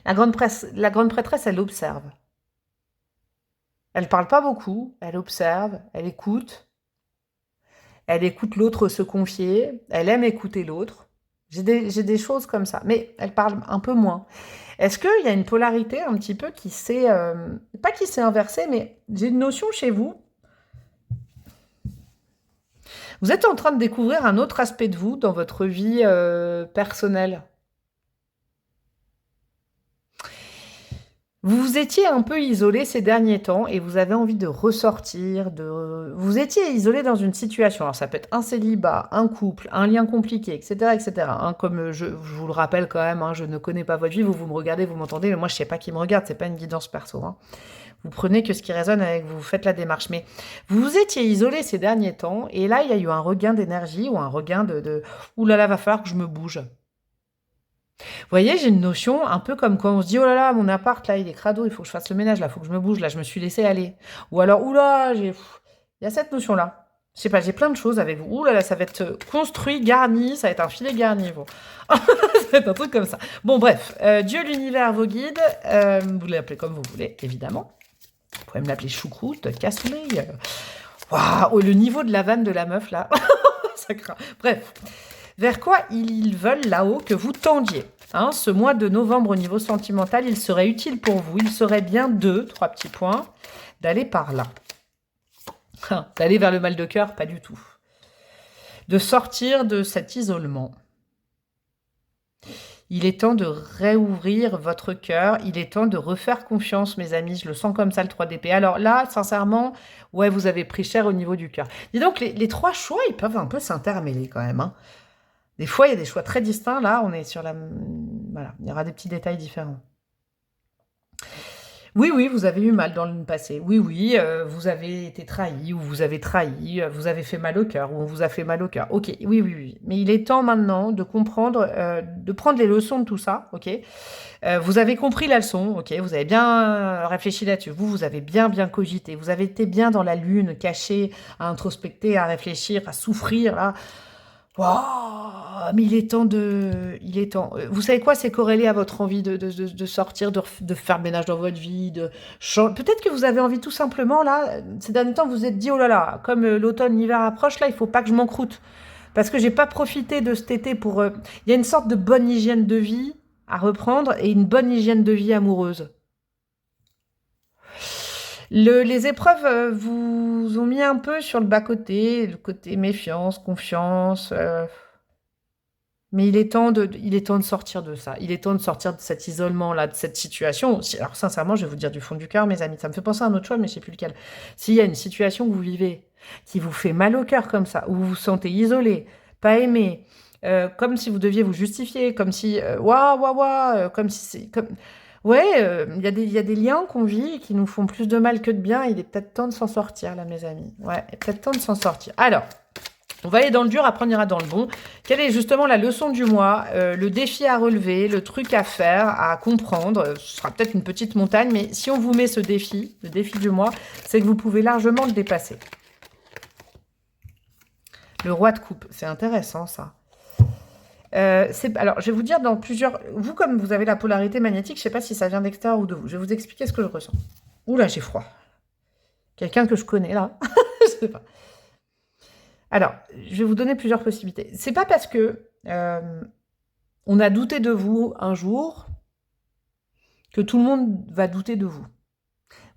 La grande prêtresse, elle observe. Elle ne parle pas beaucoup, elle observe, elle écoute. Elle écoute l'autre se confier, elle aime écouter l'autre. J'ai des choses comme ça, mais elle parle un peu moins. Est-ce qu'il y a une polarité un petit peu qui s'est... pas qui s'est inversée, mais j'ai une notion chez vous. Vous êtes en train de découvrir un autre aspect de vous dans votre vie personnelle. Vous vous étiez un peu isolé ces derniers temps et vous avez envie de ressortir, vous étiez isolé dans une situation. Alors ça peut être un célibat, un couple, un lien compliqué, etc., etc. Hein, comme je vous le rappelle quand même, hein, je ne connais pas votre vie, vous me regardez, vous m'entendez, mais moi je sais pas qui me regarde, c'est pas une guidance perso. Hein. Vous prenez que ce qui résonne avec vous, faites la démarche. Mais vous vous étiez isolé ces derniers temps et là il y a eu un regain d'énergie ou un regain ouh là là, va falloir que je me bouge. Vous voyez, j'ai une notion un peu comme quand on se dit « Oh là là, mon appart, là, il est crado, il faut que je fasse le ménage, là, il faut que je me bouge, là, je me suis laissé aller. » Ou alors « Ouh là, il y a cette notion-là. Je sais pas, j'ai plein de choses avec vous. Ouh là là, ça va être construit, garni, ça va être un filet garni. Bon. Ça va être un truc comme ça. Bon, bref, Dieu, l'univers, vos guides, vous l'appelez comme vous voulez, évidemment. Vous pouvez me l'appeler choucroute, cassoulet. Waouh, le niveau de la vanne de la meuf, là, ça craint. Bref. Vers quoi ils veulent là-haut que vous tendiez. Hein, ce mois de novembre au niveau sentimental, il serait utile pour vous. Il serait bien 3 petits points, d'aller par là. D'aller vers le mal de cœur, pas du tout. De sortir de cet isolement. Il est temps de réouvrir votre cœur. Il est temps de refaire confiance, mes amis. Je le sens comme ça, le 3 d'épée. Alors là, sincèrement, ouais, vous avez pris cher au niveau du cœur. Dis donc, les trois choix, ils peuvent un peu s'intermêler quand même, hein. Des fois, il y a des choix très distincts. Là, on est sur la... Voilà, il y aura des petits détails différents. Oui, oui, vous avez eu mal dans le passé. Oui, oui, vous avez été trahi, ou vous avez trahi, vous avez fait mal au cœur, ou on vous a fait mal au cœur. Ok, oui, oui, oui. Mais il est temps maintenant de comprendre, de prendre les leçons de tout ça, ok. Vous avez compris la leçon, ok. Vous avez bien réfléchi là-dessus. Vous avez bien, bien cogité. Vous avez été bien dans la lune, caché, à introspecter, à réfléchir, à souffrir, là. Waouh, mais il est temps de... Il est temps. Vous savez quoi? C'est corrélé à votre envie de sortir, de faire le ménage dans votre vie, de peut-être que vous avez envie tout simplement, là, ces derniers temps, vous vous êtes dit, oh là là, comme l'automne, l'hiver approche, là, il faut pas que je m'encroute. Parce que j'ai pas profité de cet été pour... Il y a une sorte de bonne hygiène de vie à reprendre et une bonne hygiène de vie amoureuse. Les épreuves vous ont mis un peu sur le bas-côté, le côté méfiance, confiance. Mais il est temps de sortir de ça. Il est temps de sortir de cet isolement-là, de cette situation. Alors sincèrement, je vais vous dire du fond du cœur, mes amis, ça me fait penser à un autre choix, mais je sais plus lequel. S'il y a une situation que vous vivez qui vous fait mal au cœur comme ça, où vous vous sentez isolé, pas aimé, comme si vous deviez vous justifier, comme si comme si c'est comme ouais, il y a des liens qu'on vit et qui nous font plus de mal que de bien. Il est peut-être temps de s'en sortir, là, mes amis. Ouais, il est peut-être temps de s'en sortir. Alors, on va aller dans le dur, après on ira dans le bon. Quelle est justement la leçon du mois, le défi à relever, le truc à faire, à comprendre? Ce sera peut-être une petite montagne, mais si on vous met ce défi, le défi du mois, c'est que vous pouvez largement le dépasser. Le roi de coupe, c'est intéressant ça. Alors, je vais vous dire dans plusieurs... Vous, comme vous avez la polarité magnétique, je ne sais pas si ça vient d'extérieur ou de vous. Je vais vous expliquer ce que je ressens. Ouh là, j'ai froid. Quelqu'un que je connais, là. Je sais pas. Alors, je vais vous donner plusieurs possibilités. C'est pas parce que on a douté de vous un jour que tout le monde va douter de vous.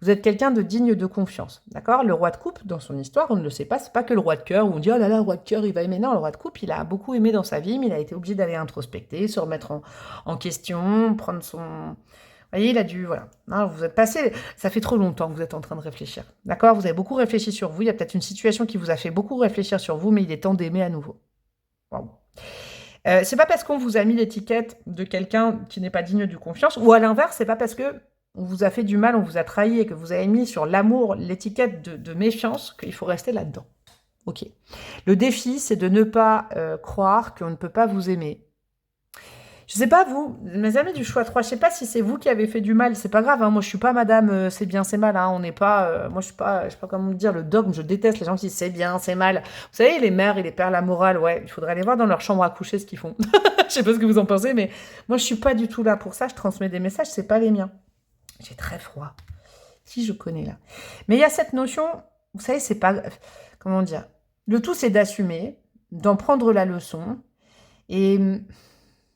Vous êtes quelqu'un de digne de confiance, d'accord? Le roi de coupe, dans son histoire, on ne le sait pas, c'est pas que le roi de cœur, où on dit « Oh là là, le roi de cœur, il va aimer ». Non, le roi de coupe, il a beaucoup aimé dans sa vie, mais il a été obligé d'aller introspecter, se remettre en question, prendre son... Vous voyez, il a dû... Voilà. Non, vous êtes passé... Ça fait trop longtemps que vous êtes en train de réfléchir, d'accord? Vous avez beaucoup réfléchi sur vous, il y a peut-être une situation qui vous a fait beaucoup réfléchir sur vous, mais il est temps d'aimer à nouveau. Wow. C'est pas parce qu'on vous a mis l'étiquette de quelqu'un qui n'est pas digne de confiance, ou à l'inverse, c'est pas parce que on vous a fait du mal, on vous a trahi et que vous avez mis sur l'amour l'étiquette de méfiance qu'il faut rester là-dedans. Ok. Le défi, c'est de ne pas croire qu'on ne peut pas vous aimer. Je sais pas vous, mes amis du choix 3, je sais pas si c'est vous qui avez fait du mal, c'est pas grave, hein, moi je suis pas madame c'est bien, c'est mal, hein, on n'est pas, moi je sais pas comment dire, le dogme, je déteste les gens qui disent c'est bien, c'est mal. Vous savez, les mères et les pères, la morale, ouais, il faudrait aller voir dans leur chambre à coucher ce qu'ils font. Je sais pas ce que vous en pensez, mais moi je suis pas du tout là pour ça, je transmets des messages, c'est pas les miens. J'ai très froid. Si je connais là. Mais il y a cette notion, vous savez, c'est pas... Comment dire? Le tout, c'est d'assumer, d'en prendre la leçon et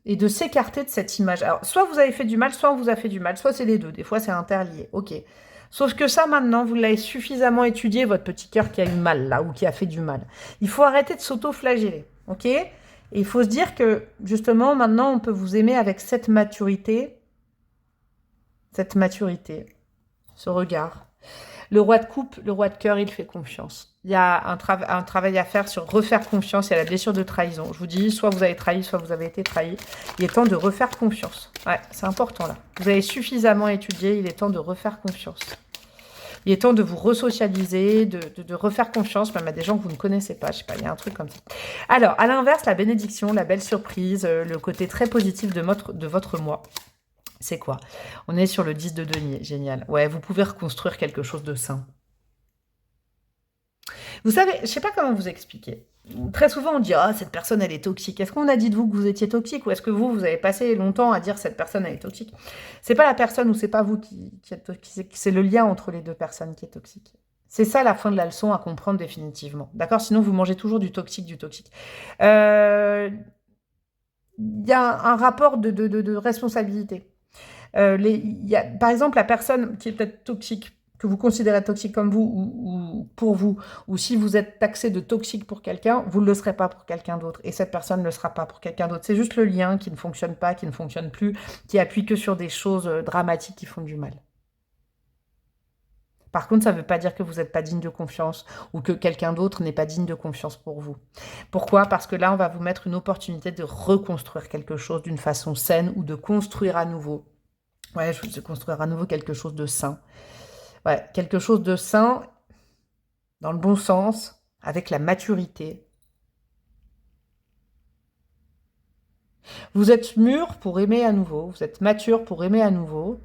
de s'écarter de cette image. Alors, soit vous avez fait du mal, soit on vous a fait du mal, soit c'est les deux. Des fois, c'est interlié. Ok. Sauf que ça, maintenant, vous l'avez suffisamment étudié, votre petit cœur qui a eu mal, là, ou qui a fait du mal. Il faut arrêter de s'auto-flageller. Ok? Et il faut se dire que, justement, maintenant, on peut vous aimer avec cette maturité, ce regard. Le roi de coupe, le roi de cœur, il fait confiance. Il y a un travail à faire sur refaire confiance. Il y a la blessure de trahison. Je vous dis, soit vous avez trahi, soit vous avez été trahi. Il est temps de refaire confiance. Ouais, c'est important là. Vous avez suffisamment étudié, il est temps de refaire confiance. Il est temps de vous resocialiser, de refaire confiance, même à des gens que vous ne connaissez pas. Je sais pas, il y a un truc comme ça. Alors, à l'inverse, la bénédiction, la belle surprise, le côté très positif de votre mois. C'est quoi? On est sur le 10 de denier, génial. Ouais, vous pouvez reconstruire quelque chose de sain. Vous savez, je ne sais pas comment vous expliquer. Très souvent, on dit « Ah, cette personne, elle est toxique ». Est-ce qu'on a dit de vous que vous étiez toxique? Ou est-ce que vous avez passé longtemps à dire « Cette personne, elle est toxique ». C'est pas la personne ou c'est pas vous qui êtes toxique. C'est le lien entre les deux personnes qui est toxique. C'est ça la fin de la leçon à comprendre définitivement. D'accord? Sinon, vous mangez toujours du toxique, Il y a un rapport de responsabilité. Par exemple, la personne qui est peut-être toxique que vous considérez toxique comme vous ou pour vous, ou si vous êtes taxé de toxique pour quelqu'un, vous ne le serez pas pour quelqu'un d'autre. Et cette personne ne le sera pas pour quelqu'un d'autre. C'est juste le lien qui ne fonctionne pas, qui ne fonctionne plus, qui appuie que sur des choses dramatiques qui font du mal. Par contre, ça ne veut pas dire que vous n'êtes pas digne de confiance ou que quelqu'un d'autre n'est pas digne de confiance pour vous. Pourquoi? Parce que là, on va vous mettre une opportunité de reconstruire quelque chose d'une façon saine ou de construire à nouveau. Ouais, je veux construire à nouveau quelque chose de sain. Ouais, quelque chose de sain, dans le bon sens, avec la maturité. Vous êtes mûr pour aimer à nouveau, vous êtes mature pour aimer à nouveau.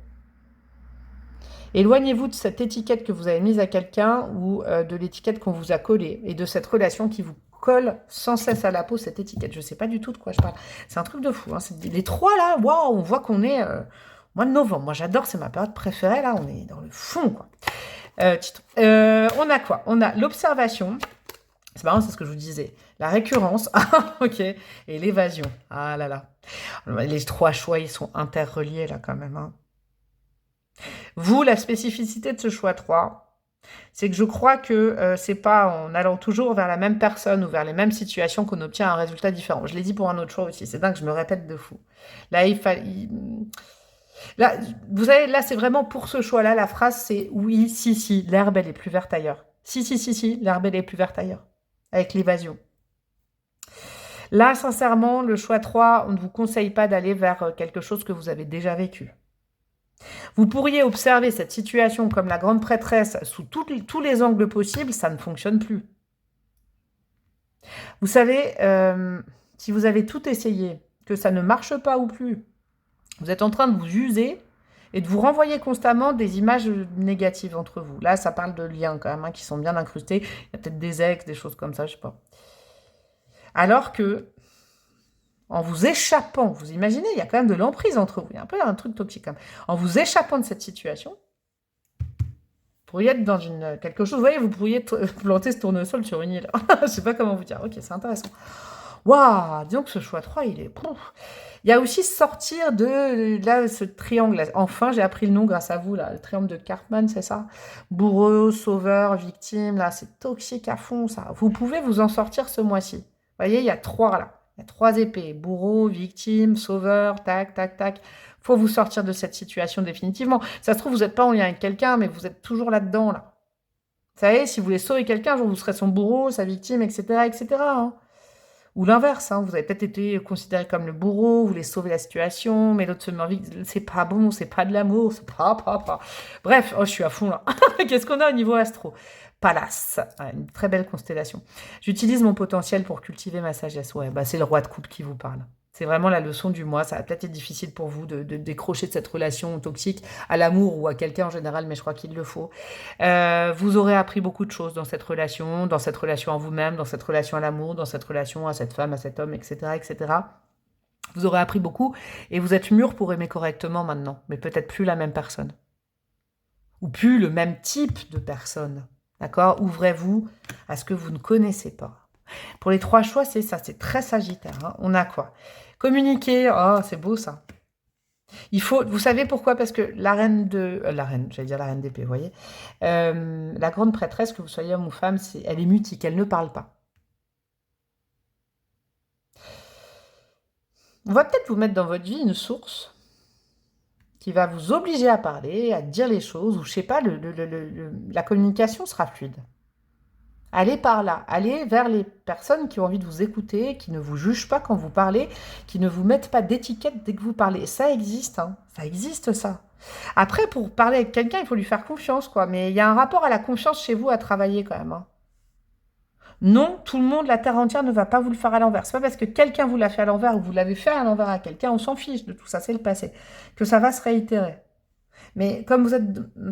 Éloignez-vous de cette étiquette que vous avez mise à quelqu'un ou de l'étiquette qu'on vous a collée et de cette relation qui vous colle sans cesse à la peau, cette étiquette. Je ne sais pas du tout de quoi je parle. C'est un truc de fou. Hein. Les trois là, waouh, on voit qu'on est mois de novembre. Moi j'adore, c'est ma période préférée. Là, on est dans le fond, quoi. On a quoi? On a l'observation. C'est marrant, c'est ce que je vous disais. La récurrence, ok, et l'évasion. Ah là là. Les trois choix, ils sont interreliés là quand même. Hein. Vous, la spécificité de ce choix 3, c'est que je crois que c'est pas en allant toujours vers la même personne ou vers les mêmes situations qu'on obtient un résultat différent. Je l'ai dit pour un autre choix aussi, c'est dingue, je me répète de fou. Là, là, vous savez, là, c'est vraiment pour ce choix-là, la phrase, c'est oui, si, l'herbe, elle est plus verte ailleurs. Si, l'herbe, elle est plus verte ailleurs. Avec l'évasion. Là, sincèrement, le choix 3, on ne vous conseille pas d'aller vers quelque chose que vous avez déjà vécu. Vous pourriez observer cette situation comme la grande prêtresse sous tous les angles possibles, ça ne fonctionne plus. Vous savez, si vous avez tout essayé, que ça ne marche pas ou plus, vous êtes en train de vous user et de vous renvoyer constamment des images négatives entre vous. Là, ça parle de liens quand même, hein, qui sont bien incrustés. Il y a peut-être des ex, des choses comme ça, je sais pas. Alors que, en vous échappant, vous imaginez, il y a quand même de l'emprise entre vous, il y a un peu un truc toxique quand même. En vous échappant de cette situation, vous pourriez être dans quelque chose, vous voyez, vous pourriez planter ce tournesol sur une île. Je sais pas comment vous dire, ok, c'est intéressant. Waouh, disons que ce choix 3, il est... Il y a aussi sortir de là, ce triangle. Là. Enfin, j'ai appris le nom grâce à vous, là, le triangle de Karpman, c'est ça? Bourreau, sauveur, victime, là, c'est toxique à fond, ça. Vous pouvez vous en sortir ce mois-ci. Vous voyez, il y a 3 là. Il y a 3 épées. Bourreau, victime, sauveur, tac, tac, tac. Faut vous sortir de cette situation définitivement. Ça se trouve, vous n'êtes pas en lien avec quelqu'un, mais vous êtes toujours là-dedans, là. Vous savez, si vous voulez sauver quelqu'un, vous serez son bourreau, sa victime, etc., etc., hein. Ou l'inverse, hein, vous avez peut-être été considéré comme le bourreau, vous voulez sauver la situation, mais l'autre se met envie, c'est pas bon, c'est pas de l'amour, c'est pas. Bref, oh, je suis à fond là. Qu'est-ce qu'on a au niveau astro? Pallas, une très belle constellation. J'utilise mon potentiel pour cultiver ma sagesse. Ouais, bah c'est le roi de coupe qui vous parle. C'est vraiment la leçon du mois. Ça va peut-être être difficile pour vous de décrocher de cette relation toxique à l'amour ou à quelqu'un en général, mais je crois qu'il le faut. Vous aurez appris beaucoup de choses dans cette relation en vous-même, dans cette relation à l'amour, dans cette relation à cette femme, à cet homme, etc., etc. Vous aurez appris beaucoup et vous êtes mûr pour aimer correctement maintenant, mais peut-être plus la même personne. Ou plus le même type de personne. D'accord? Ouvrez-vous à ce que vous ne connaissez pas. Pour les 3 choix, c'est ça, c'est très sagittaire. Hein. On a quoi? Communiquer, oh, c'est beau ça. Il faut, vous savez pourquoi? Parce que la reine j'allais dire la reine d'épée, vous voyez. La grande prêtresse, que vous soyez homme ou femme, elle est mutique, elle ne parle pas. On va peut-être vous mettre dans votre vie une source qui va vous obliger à parler, à dire les choses, ou je sais pas, la communication sera fluide. Allez par là, allez vers les personnes qui ont envie de vous écouter, qui ne vous jugent pas quand vous parlez, qui ne vous mettent pas d'étiquette dès que vous parlez. Ça existe, hein. Ça existe ça. Après, pour parler avec quelqu'un, il faut lui faire confiance, quoi. Mais il y a un rapport à la confiance chez vous à travailler quand même. Hein. Non, tout le monde, la terre entière ne va pas vous le faire à l'envers. C'est pas parce que quelqu'un vous l'a fait à l'envers ou vous l'avez fait à l'envers à quelqu'un, on s'en fiche de tout ça, c'est le passé, que ça va se réitérer. Mais comme vous êtes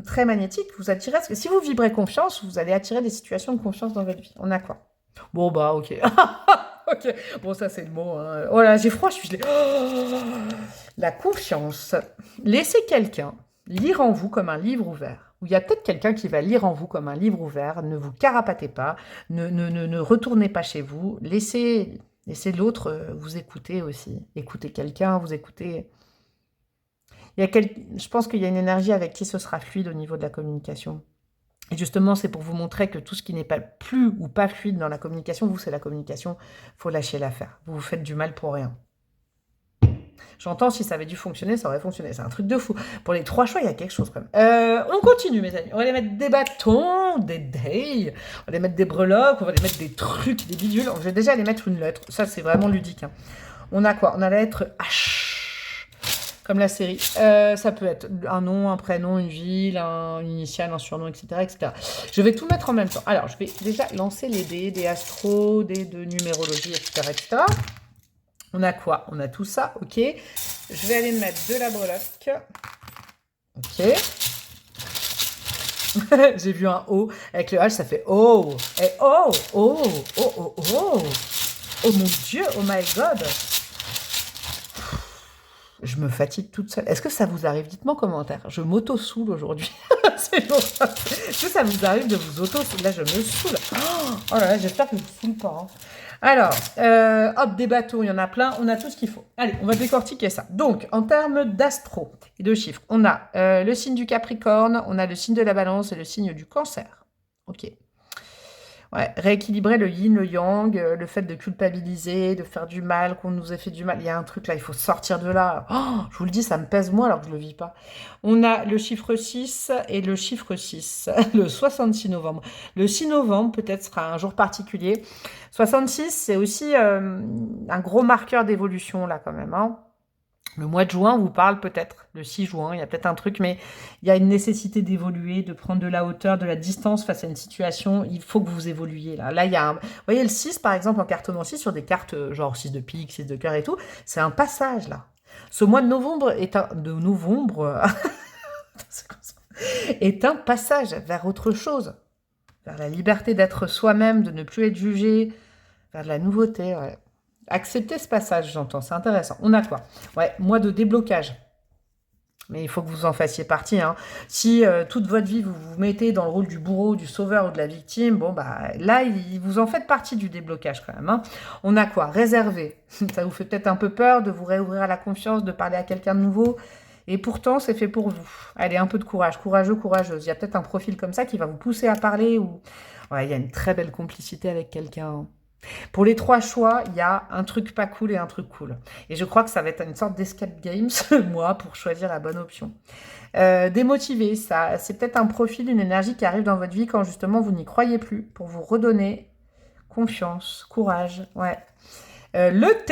très magnétique, vous attirez... Parce que si vous vibrez confiance, vous allez attirer des situations de confiance dans votre vie. On a quoi? Bon, bah, ok. Ok. Bon, ça, c'est le mot. Hein. Oh là, j'ai froid, je suis gelée. Oh, la confiance. Laissez quelqu'un lire en vous comme un livre ouvert. Ou il y a peut-être quelqu'un qui va lire en vous comme un livre ouvert. Ne vous carapatez pas. Ne retournez pas chez vous. Laissez l'autre vous écouter aussi. Écoutez quelqu'un, vous écoutez... Je pense qu'il y a une énergie avec qui ce sera fluide au niveau de la communication. Et justement, c'est pour vous montrer que tout ce qui n'est pas plus ou pas fluide dans la communication, vous, c'est la communication, faut lâcher l'affaire. Vous vous faites du mal pour rien. J'entends, si ça avait dû fonctionner, ça aurait fonctionné. C'est un truc de fou. Pour les 3 choix, il y a quelque chose quand même. On continue, mes amis. On va les mettre des bâtons, des dés, on va les mettre des breloques, on va les mettre des trucs, des bidules. Je vais déjà les mettre une lettre. Ça, c'est vraiment ludique. Hein. On a quoi? On a la lettre H, comme la série. Ça peut être un nom, un prénom, une ville, une initiale, un surnom, etc., etc. Je vais tout mettre en même temps. Alors, je vais déjà lancer les dés, des astros, des de numérologie, etc., etc. On a quoi? On a tout ça, ok. Je vais aller mettre de la breloque. Ok. J'ai vu un O. Avec le H, ça fait O. Et O, O, O, O, O. Oh mon Dieu, oh my God. Je me fatigue toute seule. Est-ce que ça vous arrive? Dites-moi en commentaire. Je m'auto-soule aujourd'hui. C'est bon. Est-ce que ça vous arrive de vous auto-souler? Là, je me saoule. Oh là là, j'espère que je ne vous saoule pas. Hein. Alors, hop, des bateaux, il y en a plein. On a tout ce qu'il faut. Allez, on va décortiquer ça. Donc, en termes d'astro et de chiffres, on a le signe du Capricorne, on a le signe de la Balance et le signe du Cancer. Ok. Ouais, rééquilibrer le yin, le yang, le fait de culpabiliser, de faire du mal, qu'on nous ait fait du mal. Il y a un truc là, il faut sortir de là. Oh, je vous le dis, ça me pèse moi alors que je ne le vis pas. On a le chiffre 6 et le chiffre 6, le 66 novembre. Le 6 novembre, peut-être, sera un jour particulier. 66, c'est aussi un gros marqueur d'évolution là quand même. Hein. Le mois de juin vous parle peut-être, le 6 juin, il y a peut-être un truc, mais il y a une nécessité d'évoluer, de prendre de la hauteur, de la distance face à une situation. Il faut que vous évoluiez là. Là, il y a un... Vous voyez, le 6, par exemple, en cartomancie, sur des cartes genre 6 de pique, 6 de cœur et tout, c'est un passage là. Ce mois de novembre est un... De novembre... est un passage vers autre chose. Vers la liberté d'être soi-même, de ne plus être jugé, vers de la nouveauté, ouais. Accepter ce passage, j'entends, c'est intéressant. On a quoi? Ouais, mois de déblocage. Mais il faut que vous en fassiez partie. Hein. Si toute votre vie, vous vous mettez dans le rôle du bourreau, du sauveur ou de la victime, bon, bah là, vous en faites partie du déblocage quand même. Hein. On a quoi? Réservé. Ça vous fait peut-être un peu peur de vous réouvrir à la confiance, de parler à quelqu'un de nouveau. Et pourtant, c'est fait pour vous. Allez, un peu de courage. Courageux, courageuse. Il y a peut-être un profil comme ça qui va vous pousser à parler. Ou... Ouais, il y a une très belle complicité avec quelqu'un. Hein. Pour les 3 choix, il y a un truc pas cool et un truc cool. Et je crois que ça va être une sorte d'escape game, moi, pour choisir la bonne option. Démotiver, ça, c'est peut-être un profil, une énergie qui arrive dans votre vie quand justement vous n'y croyez plus, pour vous redonner confiance, courage, ouais. Le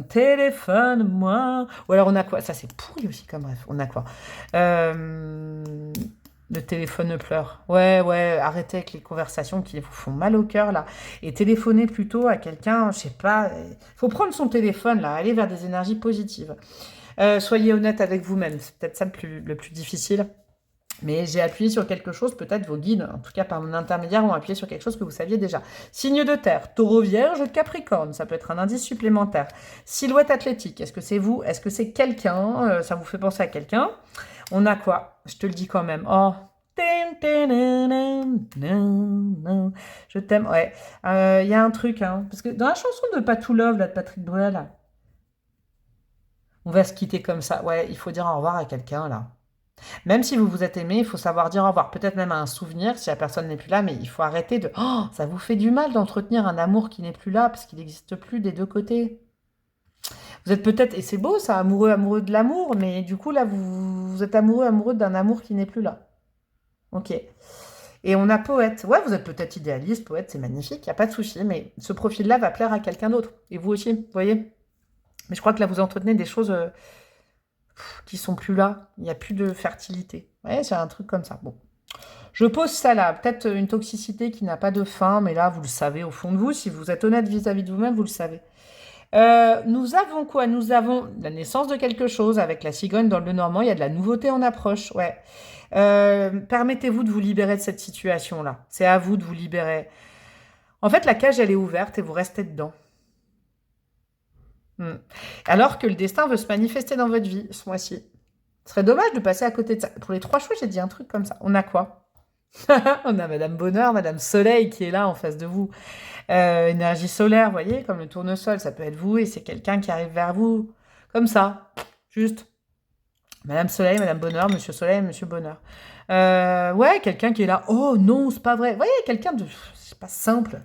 téléphone-moi. Ou alors on a quoi? Ça c'est pourri aussi comme bref. On a quoi? Le téléphone pleure. Ouais, arrêtez avec les conversations qui vous font mal au cœur, là. Et téléphonez plutôt à quelqu'un, je sais pas. Il faut prendre son téléphone, là, aller vers des énergies positives. Soyez honnête avec vous-même, c'est peut-être ça le plus difficile. Mais j'ai appuyé sur quelque chose, peut-être vos guides, en tout cas par mon intermédiaire, ont appuyé sur quelque chose que vous saviez déjà. Signe de terre, taureau vierge, capricorne, ça peut être un indice supplémentaire. Silhouette athlétique, est-ce que c'est vous? Est-ce que c'est quelqu'un? Ça vous fait penser à quelqu'un? On a quoi? Je te le dis quand même. Oh. Je t'aime, ouais. Il y a un truc, hein. Parce que dans la chanson de Pas to Love, là, de Patrick Bruel, là, on va se quitter comme ça. Ouais, il faut dire au revoir à quelqu'un, là. Même si vous vous êtes aimé, il faut savoir dire au revoir. Peut-être même à un souvenir si la personne n'est plus là, mais il faut arrêter de... Oh, ça vous fait du mal d'entretenir un amour qui n'est plus là, parce qu'il n'existe plus des deux côtés. Vous êtes peut-être, et c'est beau ça, amoureux de l'amour, mais du coup là, vous êtes amoureux d'un amour qui n'est plus là. Ok. Et on a poète. Ouais, vous êtes peut-être idéaliste, poète, c'est magnifique, il n'y a pas de souci, mais ce profil-là va plaire à quelqu'un d'autre. Et vous aussi, vous voyez. Mais je crois que là, vous entretenez des choses qui sont plus là. Il n'y a plus de fertilité. Ouais, c'est un truc comme ça. Bon. Je pose ça là. Peut-être une toxicité qui n'a pas de fin, mais là, vous le savez au fond de vous. Si vous êtes honnête vis-à-vis de vous-même, vous le savez. Nous avons quoi? Nous avons la naissance de quelque chose avec la cigogne dans le Normand. Il y a de la nouveauté en approche. Ouais. Permettez-vous de vous libérer de cette situation-là. C'est à vous de vous libérer. En fait, la cage, elle est ouverte et vous restez dedans. Alors que le destin veut se manifester dans votre vie ce mois-ci. Ce serait dommage de passer à côté de ça. Pour les 3 choix, j'ai dit un truc comme ça. On a quoi? On a Madame Bonheur, Madame Soleil qui est là en face de vous. Énergie solaire, vous voyez, comme le tournesol, ça peut être vous et c'est quelqu'un qui arrive vers vous. Comme ça, juste. Madame Soleil, Madame Bonheur, Monsieur Soleil, Monsieur Bonheur. Ouais, quelqu'un qui est là, oh non, c'est pas vrai. Vous voyez, quelqu'un de, c'est pas simple.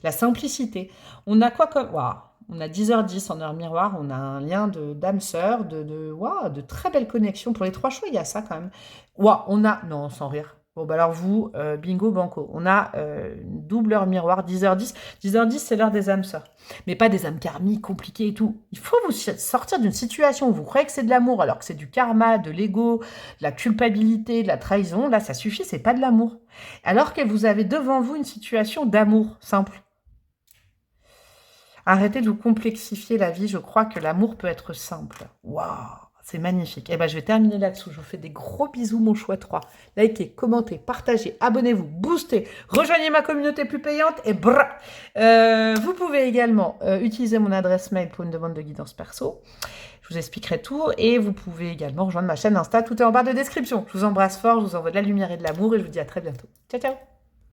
La simplicité. On a quoi comme, waouh, on a 10h10 en heure miroir, on a un lien de d'âme sœur, waouh, de très belles connexions. Pour les trois choix, il y a ça quand même. Waouh, on a, non, sans rire. Bon, bah alors vous, bingo, banco. On a une double heure miroir, 10h10. 10h10, c'est l'heure des âmes sœurs. Mais pas des âmes karmiques compliquées et tout. Il faut vous sortir d'une situation où vous croyez que c'est de l'amour alors que c'est du karma, de l'ego, de la culpabilité, de la trahison. Là, ça suffit, c'est pas de l'amour. Alors que vous avez devant vous une situation d'amour simple. Arrêtez de vous complexifier la vie. Je crois que l'amour peut être simple. Waouh, c'est magnifique. Et ben, je vais terminer là-dessous. Je vous fais des gros bisous, mon chouette 3. Likez, commentez, partagez, abonnez-vous, boostez, rejoignez ma communauté plus payante et brrr. Vous pouvez également utiliser mon adresse mail pour une demande de guidance perso. Je vous expliquerai tout et vous pouvez également rejoindre ma chaîne Insta. Tout est en barre de description. Je vous embrasse fort, je vous envoie de la lumière et de l'amour et je vous dis à très bientôt. Ciao, ciao!